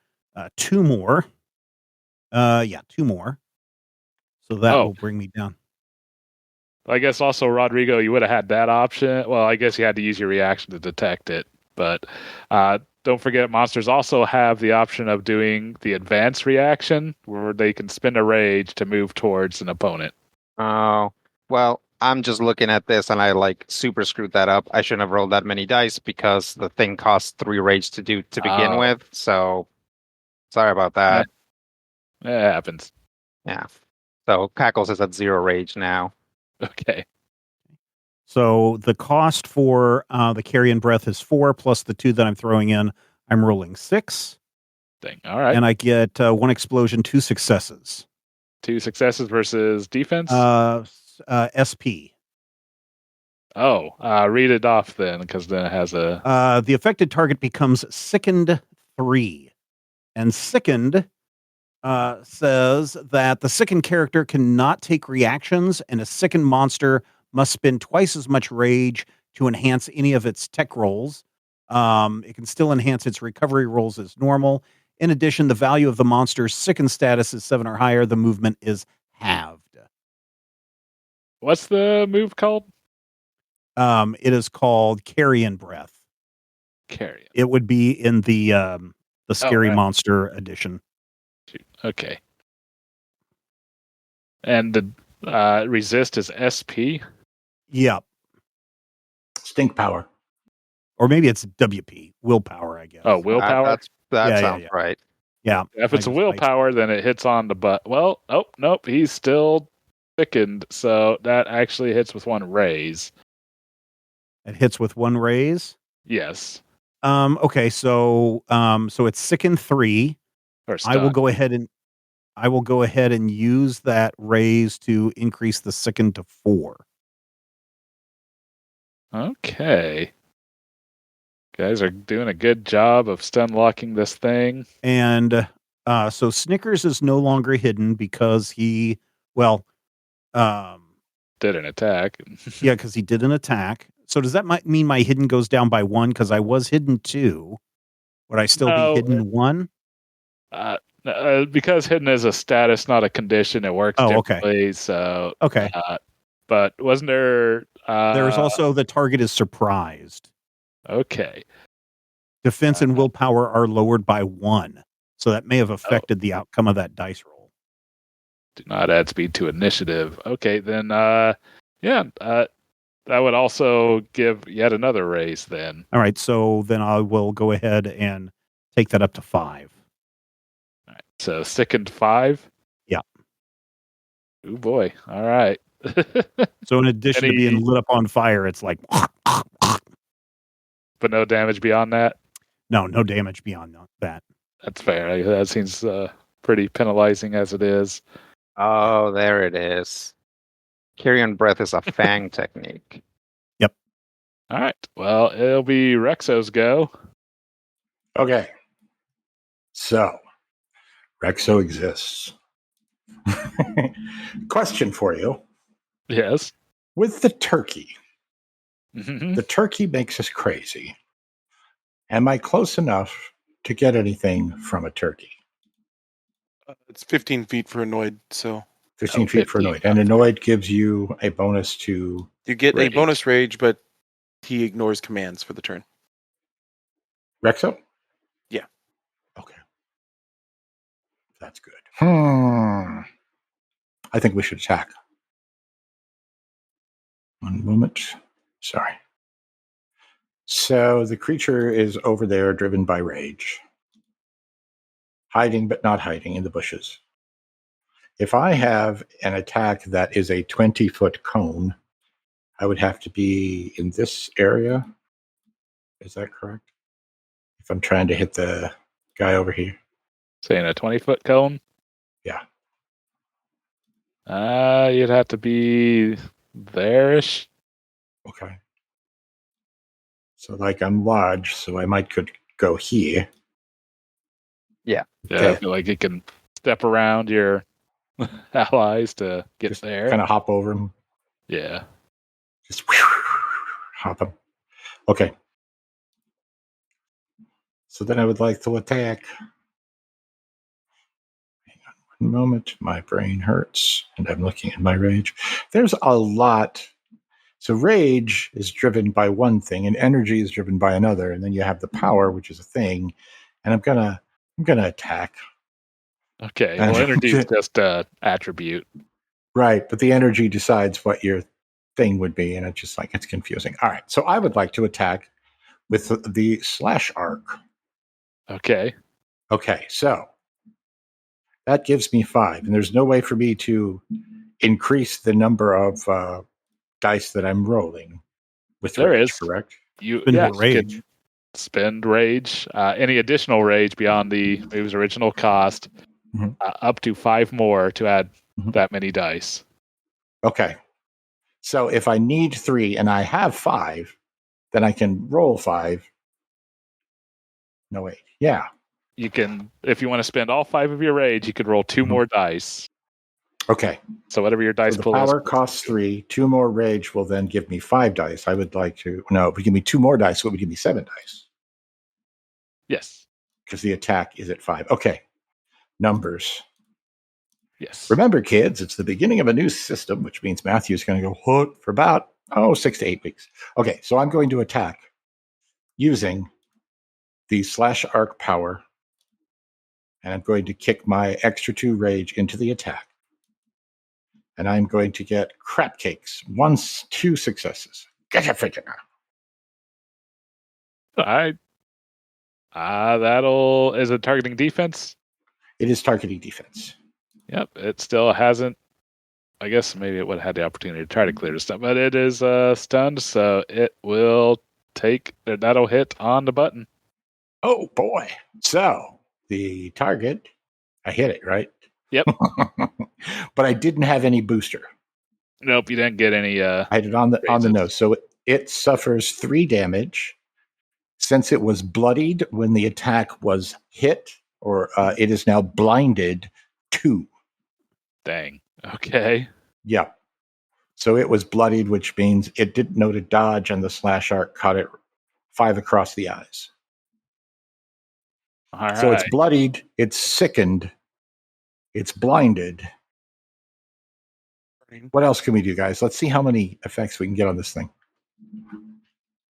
Speaker 2: 2 more. 2 more. So that will bring me down.
Speaker 1: I guess also, Rodrigo, you would have had that option. Well, I guess you had to use your reaction to detect it. But don't forget, monsters also have the option of doing the advanced reaction, where they can spend a rage to move towards an opponent.
Speaker 4: Oh, well, I'm just looking at this and I super screwed that up. I shouldn't have rolled that many dice because the thing costs 3 rage to do to begin with. So sorry about that.
Speaker 1: It happens.
Speaker 4: Yeah. So Cackles is at 0 rage now.
Speaker 1: Okay.
Speaker 2: So the cost for the carrion breath is 4 plus the 2 that I'm throwing in. I'm rolling 6.
Speaker 1: All right.
Speaker 2: And I get 1 explosion, 2 successes.
Speaker 1: 2 successes versus defense?
Speaker 2: SP.
Speaker 1: Read it off then, because then it has a...
Speaker 2: the affected target becomes sickened 3. And sickened says that the sickened character cannot take reactions, and a sickened monster must spend twice as much rage to enhance any of its tech rolls. It can still enhance its recovery rolls as normal. In addition, the value of the monster's sickened status is 7 or higher. The movement is halved.
Speaker 1: What's the move called?
Speaker 2: It is called Carrion Breath.
Speaker 1: Carrion.
Speaker 2: It would be in the Scary Monster edition.
Speaker 1: Okay. And the resist is SP?
Speaker 2: Yep.
Speaker 3: Stink power.
Speaker 2: Or maybe it's WP. Willpower, I guess.
Speaker 1: Oh, willpower?
Speaker 4: That sounds right.
Speaker 2: Yeah.
Speaker 1: If it's willpower, then it hits on the butt. Well, nope. He's still thickened, so that actually hits with 1 raise.
Speaker 2: It hits with 1 raise?
Speaker 1: Yes.
Speaker 2: Okay, so it's sickened 3.
Speaker 1: Or stuck.
Speaker 2: I will go ahead and use that raise to increase the sicken to 4.
Speaker 1: Okay. Guys are doing a good job of stun locking this thing.
Speaker 2: And so Snickers is no longer hidden because he, well,
Speaker 1: Did an attack.
Speaker 2: yeah, because he did an attack. So does that mean my hidden goes down by 1? Because I was hidden 2. Would I still be hidden 1?
Speaker 1: Because hidden is a status, not a condition, it works differently. Okay. So
Speaker 2: okay.
Speaker 1: But wasn't there?
Speaker 2: There's also the target is surprised.
Speaker 1: Okay.
Speaker 2: Defense and willpower are lowered by 1, so that may have affected the outcome of that dice roll.
Speaker 1: Do not add speed to initiative. Okay, then that would also give yet another raise then.
Speaker 2: All right, so then I will go ahead and take that up to 5.
Speaker 1: All right, so sickened 5?
Speaker 2: Yeah.
Speaker 1: Oh boy. All right.
Speaker 2: So in addition to being lit up on fire, it's like
Speaker 1: but no damage beyond that?
Speaker 2: No damage beyond that.
Speaker 1: That's fair. That seems pretty penalizing as it is.
Speaker 4: Oh, there it is. Carrion breath is a fang technique.
Speaker 2: Yep.
Speaker 1: All right. Well, it'll be Rexo's go.
Speaker 3: Okay. So, Rexo exists. Question for you.
Speaker 1: Yes.
Speaker 3: With the turkey,
Speaker 1: Mm-hmm.
Speaker 3: the turkey makes us crazy. Am I close enough to get anything from a turkey?
Speaker 5: It's 15 feet for annoyed, so
Speaker 3: 15 feet for annoyed. And annoyed gives you a bonus to...
Speaker 5: You get
Speaker 3: rage.
Speaker 5: A bonus rage, but he ignores commands for the turn.
Speaker 3: Rexo?
Speaker 5: Yeah.
Speaker 3: Okay. That's good. I think we should attack. One moment. Sorry. So the creature is over there, driven by rage. Hiding, but not hiding in the bushes. If I have an attack that is a 20-foot cone, I would have to be in this area. Is that correct? If I'm trying to hit the guy over here.
Speaker 1: Saying a 20-foot cone?
Speaker 3: Yeah.
Speaker 1: You'd have to be there-ish.
Speaker 3: Okay. So like I'm large, so I could go here.
Speaker 4: Yeah.
Speaker 1: Yeah, I feel like you can step around your allies to get
Speaker 3: Just
Speaker 1: there.
Speaker 3: Kind of hop over them.
Speaker 1: Yeah.
Speaker 3: Just hop them. Okay. So then I would like to attack. Hang on one moment. My brain hurts, and I'm looking at my rage. There's a lot. So rage is driven by one thing, and energy is driven by another, and then you have the power, which is a thing. And I'm gonna attack.
Speaker 1: Okay.
Speaker 3: And
Speaker 1: Well, energy is just an attribute.
Speaker 3: Right, but the energy decides what your thing would be, and it's confusing. All right, so I would like to attack with the slash arc.
Speaker 1: Okay.
Speaker 3: Okay, so that gives me 5, and there's no way for me to increase the number of dice that I'm rolling with
Speaker 1: There
Speaker 3: rage,
Speaker 1: is.
Speaker 3: correct?
Speaker 1: You
Speaker 2: Rage.
Speaker 1: can spend rage. Any additional rage beyond the move's original cost, up to 5 more to add that many dice.
Speaker 3: Okay. So if I need 3 and I have 5, then I can roll 5. No, wait. Yeah.
Speaker 1: You can, if you want to spend all 5 of your rage, you could roll 2 more dice.
Speaker 3: Okay.
Speaker 1: So whatever your dice
Speaker 3: So the
Speaker 1: pool
Speaker 3: power
Speaker 1: is.
Speaker 3: costs 3. 2 more rage will then give me 5 dice. I would like to... No, if we give me 2 more dice, it would give me 7 dice.
Speaker 1: Yes.
Speaker 3: Because the attack is at 5. Okay. Numbers.
Speaker 1: Yes.
Speaker 3: Remember, kids, it's the beginning of a new system, which means Matthew's going to go for about 6 to 8 weeks. Okay, so I'm going to attack using the slash arc power, and I'm going to kick my extra 2 rage into the attack. And I'm going to get crap cakes. 2 successes. Get your figure out.
Speaker 1: Is it targeting defense?
Speaker 3: It is targeting defense.
Speaker 1: Yep, it still hasn't. I guess maybe it would have had the opportunity to try to clear the stun, but it is stunned, so it will that'll hit on the button.
Speaker 3: Oh boy! So the target, I hit it, right?
Speaker 1: Yep.
Speaker 3: But I didn't have any booster.
Speaker 1: Nope, you didn't get any.
Speaker 3: I had it on the nose, so it suffers 3 damage. Since it was bloodied when the attack was hit, or it is now blinded 2.
Speaker 1: Dang. Okay.
Speaker 3: Yeah. So it was bloodied, which means it didn't know to dodge, and the slash arc caught it 5 across the eyes.
Speaker 1: All
Speaker 3: So it's
Speaker 1: right.
Speaker 3: bloodied, it's sickened, it's blinded. What else can we do, guys? Let's see how many effects we can get on this thing.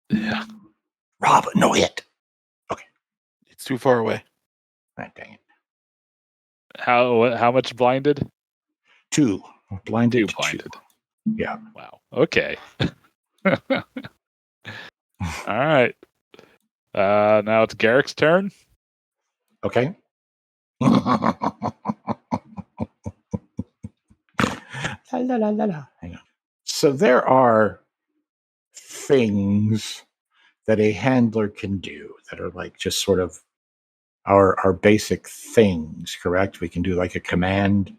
Speaker 1: Yeah.
Speaker 3: Rob, no hit.
Speaker 5: It's too far away.
Speaker 3: Ah, dang it.
Speaker 1: How much blinded?
Speaker 3: 2. Blinded
Speaker 1: 2
Speaker 3: to
Speaker 1: blinded.
Speaker 3: 2. Yeah.
Speaker 1: Wow. Okay. All right. Now it's Garrick's turn.
Speaker 3: Okay. La, la, la, la, la. Hang on. So there are things that a handler can do that are like just sort of our basic things, correct? We can do like a command.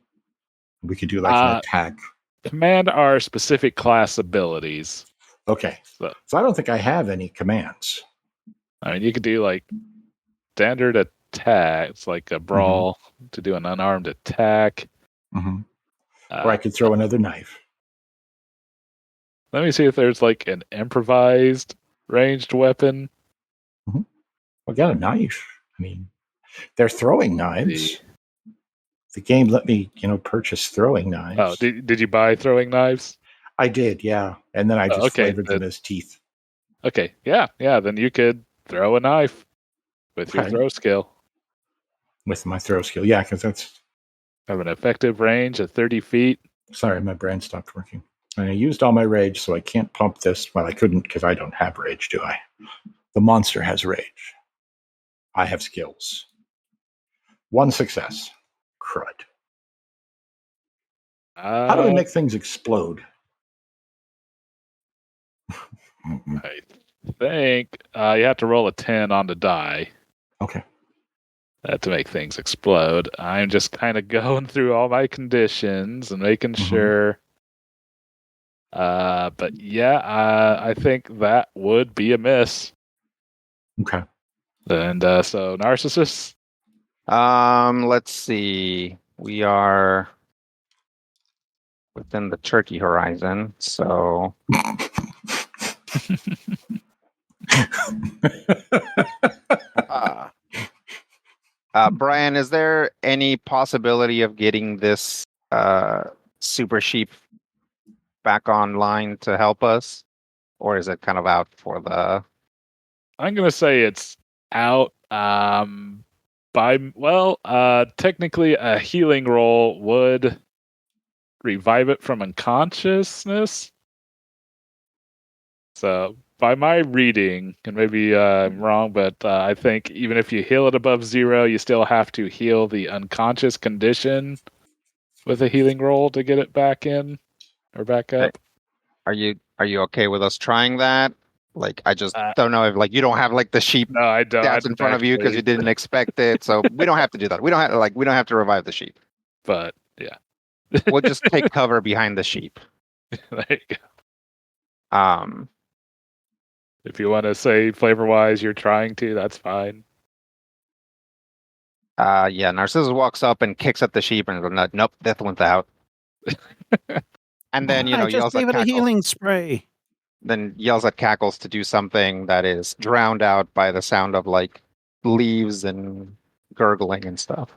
Speaker 3: We could do like an attack.
Speaker 1: Command are specific class abilities.
Speaker 3: Okay. So I don't think I have any commands.
Speaker 1: I mean, you could do like standard attack. It's like a brawl to do an unarmed attack.
Speaker 3: Mm-hmm. Or I could throw another knife.
Speaker 1: Let me see if there's like an improvised ranged weapon.
Speaker 3: I got a knife. I mean, they're throwing knives. The game let me, purchase throwing knives.
Speaker 1: Oh, did you buy throwing knives?
Speaker 3: I did, yeah. And then I just flavored them as teeth.
Speaker 1: Okay, yeah. Then you could throw a knife with your throw skill.
Speaker 3: With my throw skill, yeah, because that's...
Speaker 1: Have an effective range of 30 feet.
Speaker 3: Sorry, my brain stopped working. And I used all my rage, so I can't pump this. Well, I couldn't because I don't have rage, do I? The monster has rage. I have skills. 1 success. Crud. How do we make things explode?
Speaker 1: I think you have to roll a 10 on the die.
Speaker 3: Okay.
Speaker 1: To make things explode. I'm just kind of going through all my conditions and making sure. But yeah, I think that would be a miss.
Speaker 3: Okay.
Speaker 1: And so Narcissus?
Speaker 4: Let's see. We are within the turkey horizon, so Brian, is there any possibility of getting this super sheep back online to help us? Or is it kind of out for the...
Speaker 1: I'm going to say it's out. Technically a healing roll would revive it from unconsciousness. So by my reading, and maybe I'm wrong, but I think even if you heal it above 0, you still have to heal the unconscious condition with a healing roll to get it back in or back up.
Speaker 4: Are you okay with us trying that? Like, I just don't know if you don't have the sheep
Speaker 1: no, I don't,
Speaker 4: stats in front of you because you didn't expect it. So we don't have to do that. We don't have to revive the sheep.
Speaker 1: But yeah,
Speaker 4: we'll just take cover behind the sheep.
Speaker 1: There you go. If you want to say flavor-wise, you're trying to, that's fine.
Speaker 4: Yeah, Narcissus walks up and kicks at the sheep and goes, nope, Death went out. And then,
Speaker 2: I just
Speaker 4: yells
Speaker 2: gave
Speaker 4: at
Speaker 2: it a
Speaker 4: Cackles.
Speaker 2: healing spray.
Speaker 4: Then yells at Cackles to do something that is drowned out by the sound of leaves and gurgling and stuff.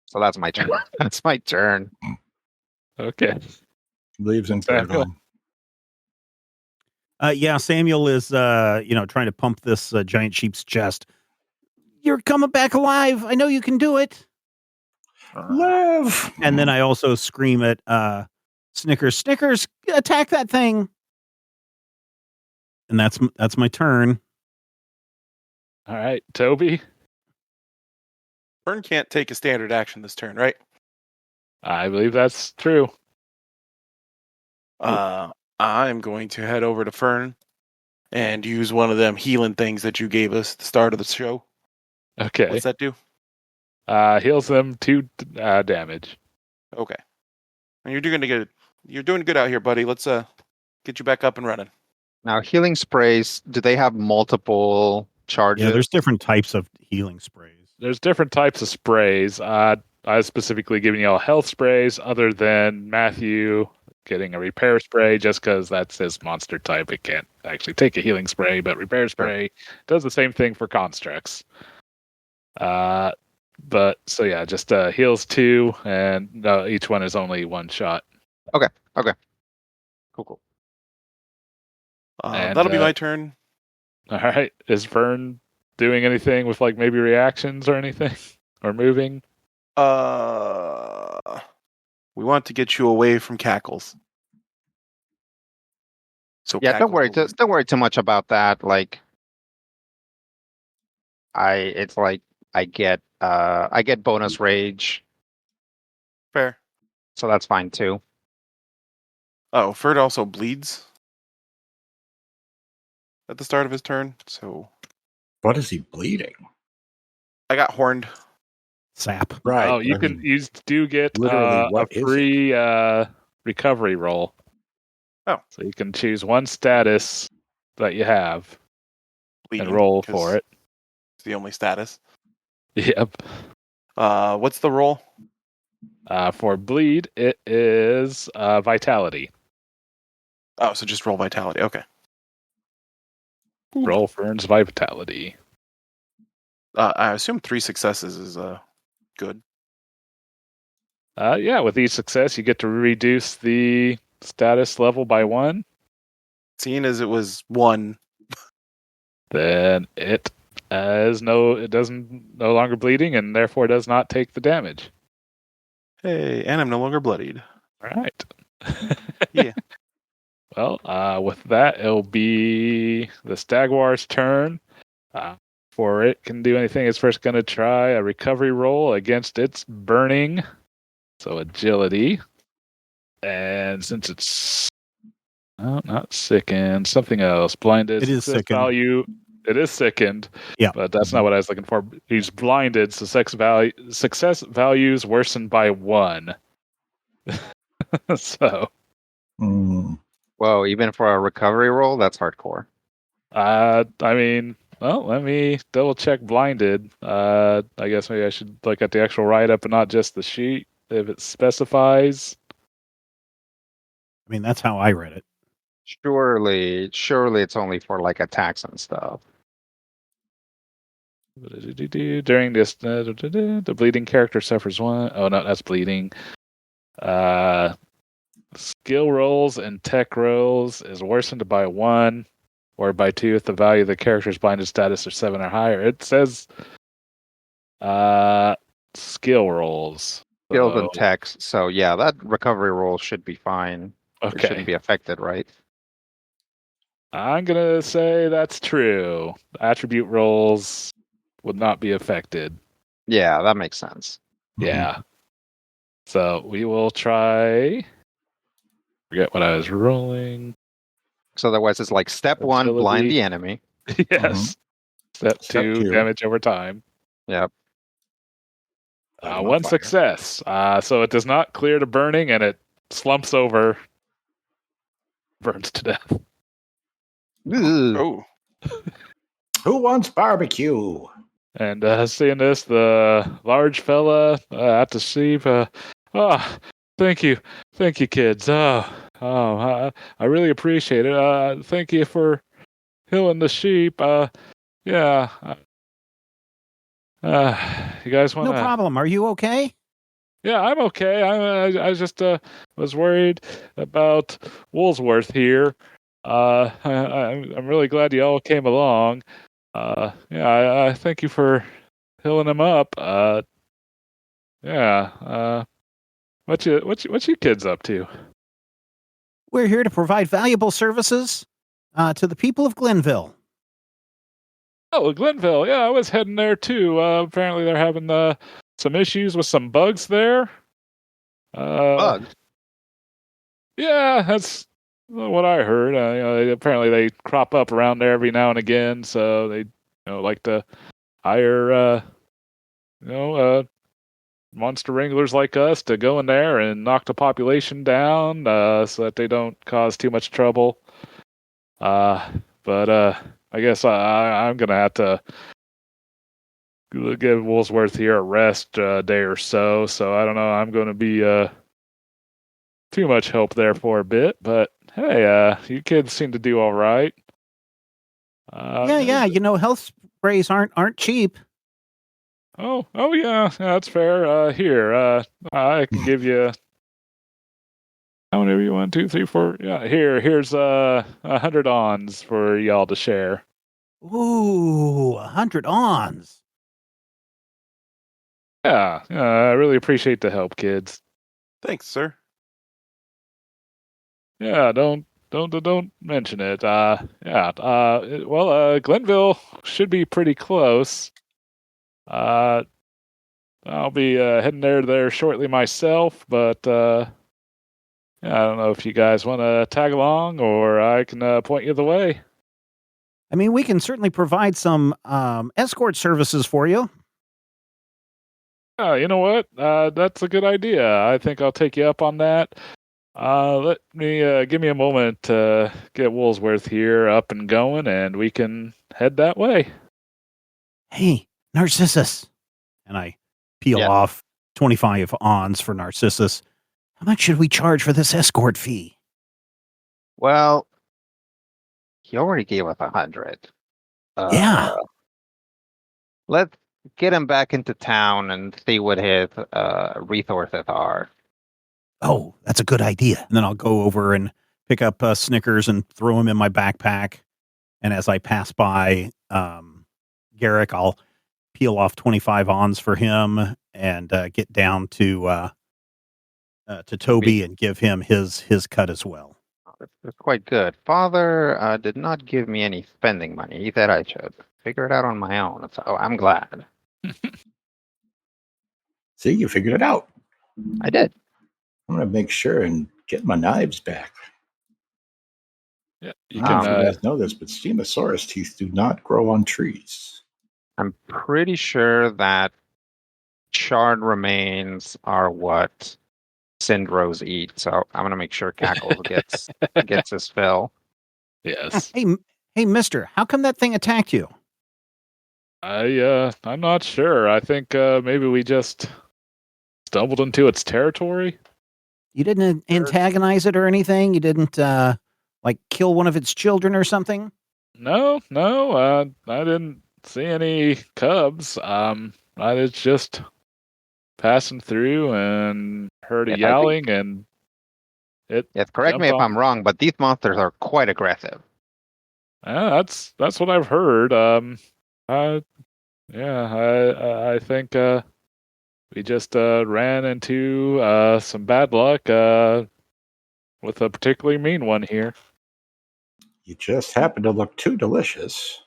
Speaker 4: So that's my turn. That's my turn.
Speaker 1: Okay.
Speaker 3: Leaves and gurgling.
Speaker 2: Yeah, Samuel is, trying to pump this giant sheep's chest. You're coming back alive. I know you can do it.
Speaker 3: Live.
Speaker 2: And then I also scream at Snickers. Snickers, attack that thing. And that's my turn.
Speaker 1: All right, Toby.
Speaker 5: Fern can't take a standard action this turn, right?
Speaker 1: I believe that's true.
Speaker 5: I'm going to head over to Fern and use one of them healing things that you gave us at the start of the show.
Speaker 1: Okay.
Speaker 5: What's that do?
Speaker 1: Heals them 2 damage.
Speaker 5: Okay. And you're doing good. You're doing good out here, buddy. Let's get you back up and running.
Speaker 4: Now, healing sprays, do they have multiple charges?
Speaker 2: Yeah, there's different types of healing sprays.
Speaker 1: There's different types of sprays. I was specifically giving you all health sprays, other than Matthew getting a repair spray, just because that's his monster type. It can't actually take a healing spray, but repair spray does the same thing for constructs. But so yeah, just heals 2, and each one is only 1 shot.
Speaker 4: Okay. Cool.
Speaker 1: And,
Speaker 5: that'll be my turn.
Speaker 1: All right, is Vern doing anything with like maybe reactions or anything, or moving?
Speaker 5: We want to get you away from cackles. So
Speaker 4: Yeah, don't worry.
Speaker 5: Cackles
Speaker 4: Don't worry too much about that. Like, I get bonus rage,
Speaker 5: fair.
Speaker 4: so that's fine too.
Speaker 5: Oh, Ferd also bleeds at the start of his turn, so
Speaker 3: What is he bleeding?
Speaker 5: I got horned.
Speaker 2: Sap.
Speaker 3: Right.
Speaker 1: Oh, you do get
Speaker 3: literally,
Speaker 1: a
Speaker 3: what is
Speaker 1: free recovery roll.
Speaker 5: Oh.
Speaker 1: So you can choose one status that you have
Speaker 5: Bleeding,
Speaker 1: and roll
Speaker 5: 'cause
Speaker 1: for it.
Speaker 5: It's the only status.
Speaker 1: Yep.
Speaker 5: What's the roll?
Speaker 1: For bleed, it is vitality.
Speaker 5: Oh, so just roll vitality. Okay. Ooh.
Speaker 1: Roll Fern's vitality.
Speaker 5: I assume 3 successes is good.
Speaker 1: Yeah, with each success, you get to reduce the status level by 1.
Speaker 5: Seeing as it was 1,
Speaker 1: Then it no longer bleeding, and therefore does not take the damage.
Speaker 5: hey, and I'm no longer bloodied.
Speaker 1: All right.
Speaker 5: Yeah.
Speaker 1: Well, with that, it'll be the Stagwar's turn. Before it can do anything, it's first going to try a recovery roll against its burning. So agility. And since it's not sickened, something else. Blinded.
Speaker 2: It is
Speaker 1: success
Speaker 2: sickened.
Speaker 1: Value. It is sickened.
Speaker 2: Yeah.
Speaker 1: But that's not what I was looking for. He's blinded, so success values worsened by 1. So.
Speaker 4: Whoa, even for a recovery roll, that's hardcore.
Speaker 1: I mean, well, let me double check blinded. I guess maybe I should look at the actual write-up and not just the sheet if it specifies.
Speaker 2: I mean, that's how I read it.
Speaker 4: Surely it's only for like attacks and stuff.
Speaker 1: During this, the bleeding character suffers 1. Oh no, that's bleeding. Skill rolls and tech rolls is worsened by 1 or by 2 if the value of the character's blinded status are 7 or higher. It says skill rolls.
Speaker 4: Skills and techs. So yeah, that recovery roll should be fine. It
Speaker 1: Okay.
Speaker 4: shouldn't be affected, right?
Speaker 1: I'm going to say that's true. Attribute rolls would not be affected.
Speaker 4: Yeah, that makes sense.
Speaker 1: Yeah. So we will try. Forget what I was rolling.
Speaker 4: So otherwise it's like step 1, blind
Speaker 1: Agility.
Speaker 4: the enemy.
Speaker 1: Yes. Step 2,
Speaker 3: 2.
Speaker 1: damage over time.
Speaker 4: Yep.
Speaker 1: 1 success. So it does not clear the burning, and it slumps over, burns to death.
Speaker 4: Ugh.
Speaker 5: Oh.
Speaker 3: Who wants barbecue?
Speaker 1: And seeing this, the large fella at the sheep. Thank you, kids. I really appreciate it. Thank you for healing the sheep. Yeah. You guys want
Speaker 2: No problem. Are you okay?
Speaker 1: Yeah, I'm okay. I just was worried about Woolsworth here. I'm really glad you all came along. I thank you for healing him up. What you kids up to?
Speaker 2: We're here to provide valuable services to the people of Glenville.
Speaker 1: Oh, Glenville. Yeah, I was heading there too. Apparently they're having some issues with some bugs there.
Speaker 4: Bugs?
Speaker 1: Yeah, that's what I heard. Apparently they crop up around there every now and again, so they like to hire monster wranglers like us to go in there and knock the population down so that they don't cause too much trouble. But I guess I'm gonna have to give Woolsworth here a rest day or so. So I don't know. I'm going to be too much help there for a bit. But hey, you kids seem to do all right.
Speaker 2: Yeah. Health sprays aren't cheap.
Speaker 1: Oh yeah, that's fair. Here, I can give you how many? You 1, 2, 3, 4. Yeah, here's 100 ons for y'all to share.
Speaker 2: Ooh, 100 ons.
Speaker 1: Yeah, I really appreciate the help, kids.
Speaker 5: Thanks, sir.
Speaker 1: Yeah, don't mention it. Yeah. Glenville should be pretty close. I'll be heading there shortly myself, but yeah, I don't know if you guys want to tag along, or I can point you the way.
Speaker 2: I mean, we can certainly provide some escort services for you.
Speaker 1: You know what? That's a good idea. I think I'll take you up on that. Let me give me a moment to get Woolsworth here up and going, and we can head that way.
Speaker 2: Hey, Narcissus. And I peel off 25 ons for Narcissus. How much should we charge for this escort fee?
Speaker 4: Well, he already gave us 100.
Speaker 2: Yeah.
Speaker 4: Let's get him back into town and see what his resources are.
Speaker 2: Oh, that's a good idea. And then I'll go over and pick up Snickers and throw them in my backpack. And as I pass by Garrick, I'll peel off 25 ons for him and get down to Toby and give him his cut as well.
Speaker 4: That's quite good. Father did not give me any spending money. He said I should figure it out on my own. So I'm glad.
Speaker 3: See, you figured it out.
Speaker 4: I did.
Speaker 3: I'm going to make sure and get my knives back.
Speaker 1: Yeah,
Speaker 3: I don't know if you guys know this, but Stegosaurus teeth do not grow on trees.
Speaker 4: I'm pretty sure that charred remains are what Syndros eat. So I'm going to make sure Cackles gets his fill.
Speaker 1: Yes.
Speaker 2: Hey, mister, how come that thing attacked you?
Speaker 1: I'm not sure. I think maybe we just stumbled into its territory.
Speaker 2: You didn't antagonize it or anything? You didn't kill one of its children or something?
Speaker 1: No, I didn't see any cubs. I was just passing through and heard a yowling, and it.
Speaker 4: Yes, correct me if I'm wrong, but these monsters are quite aggressive.
Speaker 1: That's what I've heard. I think we just ran into some bad luck with a particularly mean one here.
Speaker 3: You just happen to look too delicious.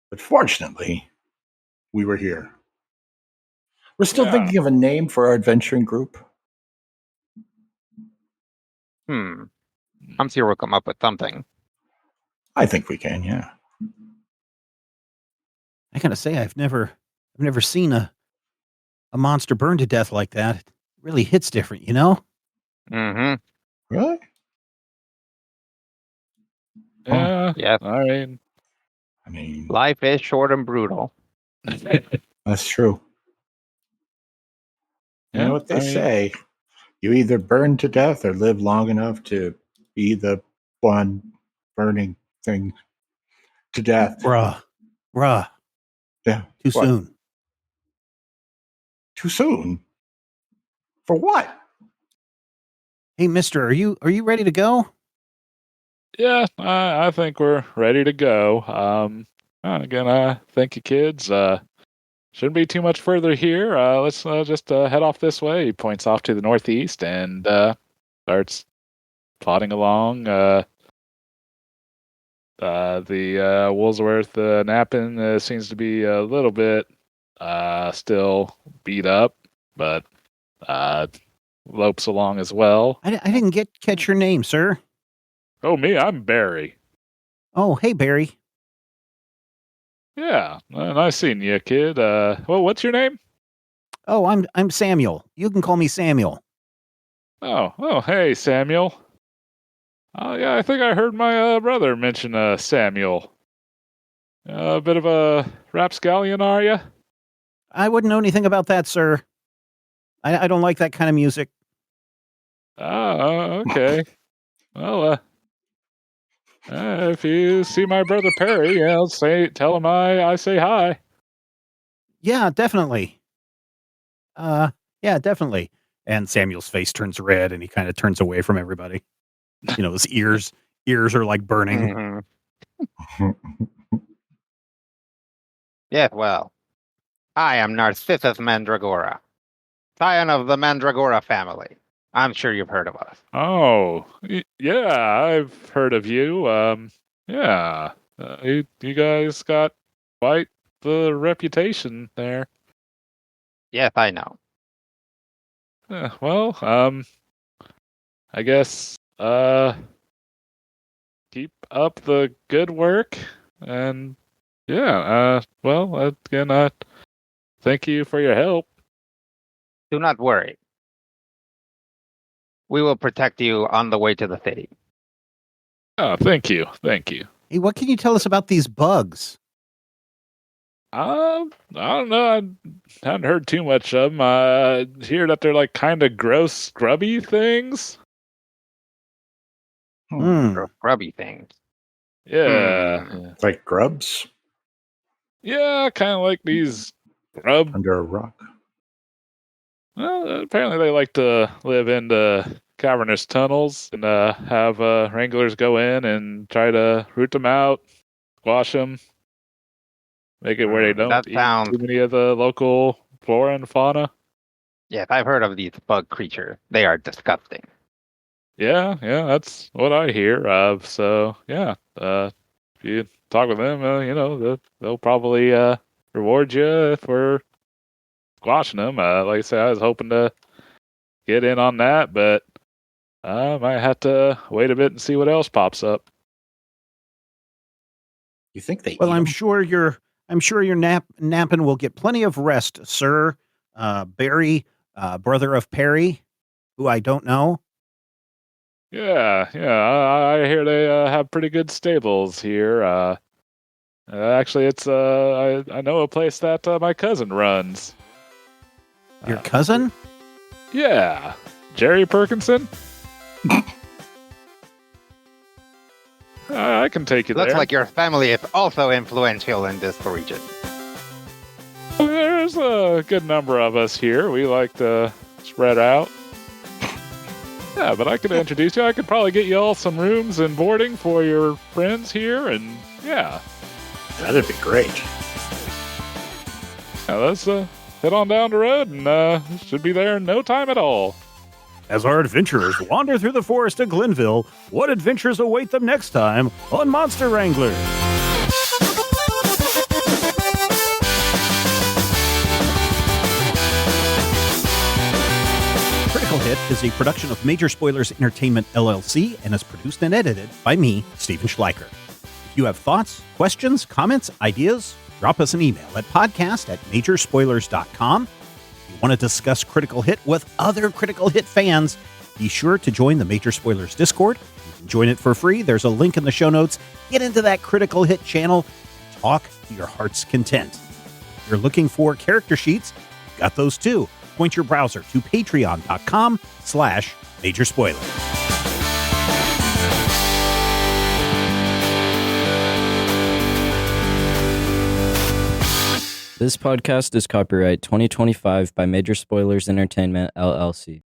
Speaker 3: But fortunately, we were here. We're still thinking of a name for our adventuring group.
Speaker 4: I'm sure we'll come up with something.
Speaker 3: I think we can, yeah.
Speaker 2: I gotta say, I've never seen a monster burn to death like that. It really hits different, you know?
Speaker 4: Mm-hmm.
Speaker 3: Really?
Speaker 1: Yeah.
Speaker 4: Yeah.
Speaker 1: All right.
Speaker 3: I mean,
Speaker 4: life is short and brutal.
Speaker 3: That's true. You know what they say? You either burn to death or live long enough to be the one burning thing to death.
Speaker 2: Bruh.
Speaker 3: Yeah.
Speaker 2: Too soon.
Speaker 3: Too soon? For what?
Speaker 2: Hey, mister, are you ready to go?
Speaker 1: Yeah, I think we're ready to go. Again, thank you, kids. Shouldn't be too much further here. Let's just head off this way. He points off to the northeast and starts plodding along. The Woolsworth napping seems to be a little bit still beat up, but lopes along as well.
Speaker 2: I didn't catch your name, sir.
Speaker 1: Oh, me? I'm Barry.
Speaker 2: Oh, hey, Barry.
Speaker 1: Yeah, nice seeing you, kid. Well, what's your name?
Speaker 2: Oh, I'm Samuel. You can call me Samuel.
Speaker 1: Oh, hey, Samuel. Oh, yeah, I think I heard my brother mention Samuel. A bit of a rapscallion, are you?
Speaker 2: I wouldn't know anything about that, sir. I don't like that kind of music.
Speaker 1: Oh, okay. Well, if you see my brother Perry, tell him I say hi.
Speaker 2: Yeah, definitely. Yeah, definitely. And Samuel's face turns red, and he kind of turns away from everybody. His ears are like burning.
Speaker 4: Mhm. Yeah, well, I am Narcissus Mandragora, scion of the Mandragora family. I'm sure you've heard of us.
Speaker 1: Oh, yeah, I've heard of you. Yeah, you guys got quite the reputation there.
Speaker 4: Yes, I know.
Speaker 1: Well, I guess, keep up the good work, and yeah, well, again, thank you for your help.
Speaker 4: Do not worry. We will protect you on the way to the city.
Speaker 1: Oh, thank you.
Speaker 2: Hey, what can you tell us about these bugs?
Speaker 1: I don't know. I haven't heard too much of them. I hear that they're like kind of gross, scrubby things.
Speaker 4: Grubby things.
Speaker 1: Yeah.
Speaker 3: Like grubs
Speaker 1: Yeah, kind of like these grub.
Speaker 3: under a rock.
Speaker 1: Well, apparently they like to live in the cavernous tunnels and have wranglers go in and try to root them out, squash them, make it where they don't
Speaker 4: That
Speaker 1: eat
Speaker 4: sounds.
Speaker 1: too many of the local flora and fauna.
Speaker 4: Yes, I've heard of these bug creatures. They are disgusting.
Speaker 1: Yeah, that's what I hear of. So yeah, if you talk with them, they'll probably reward you for squashing them. Like I said, I was hoping to get in on that, but I might have to wait a bit and see what else pops up.
Speaker 3: You think they?
Speaker 2: Well,
Speaker 3: eat
Speaker 2: I'm
Speaker 3: 'em?
Speaker 2: sure your napping will get plenty of rest, sir. Barry, brother of Perry, who I don't know.
Speaker 1: Yeah. I hear they have pretty good stables here. Actually, it's I know a place that my cousin runs.
Speaker 2: Your cousin?
Speaker 1: Yeah, Jerry Perkinson. I can take you
Speaker 4: Looks
Speaker 1: there.
Speaker 4: like your family is also influential in this region.
Speaker 1: There's a good number of us here. We like to spread out. Yeah, but I could introduce you. I could probably get you all some rooms and boarding for your friends here, and yeah.
Speaker 3: That'd be great.
Speaker 1: Now let's head on down the road, and should be there in no time at all.
Speaker 2: As our adventurers wander through the forest of Glenville, what adventures await them next time on Monster Wrangler? Critical Hit is a production of Major Spoilers Entertainment, LLC, and is produced and edited by me, Stephen Schleicher. If you have thoughts, questions, comments, ideas, drop us an email at podcast@majorspoilers.com. If you want to discuss Critical Hit with other Critical Hit fans, be sure to join the Major Spoilers Discord. You can join it for free. There's a link in the show notes. Get into that Critical Hit channel. Talk to your heart's content. If you're looking for character sheets, you've got those too. Point your browser to patreon.com/majorspoiler.
Speaker 6: This podcast is copyright 2025 by Major Spoilers Entertainment, LLC.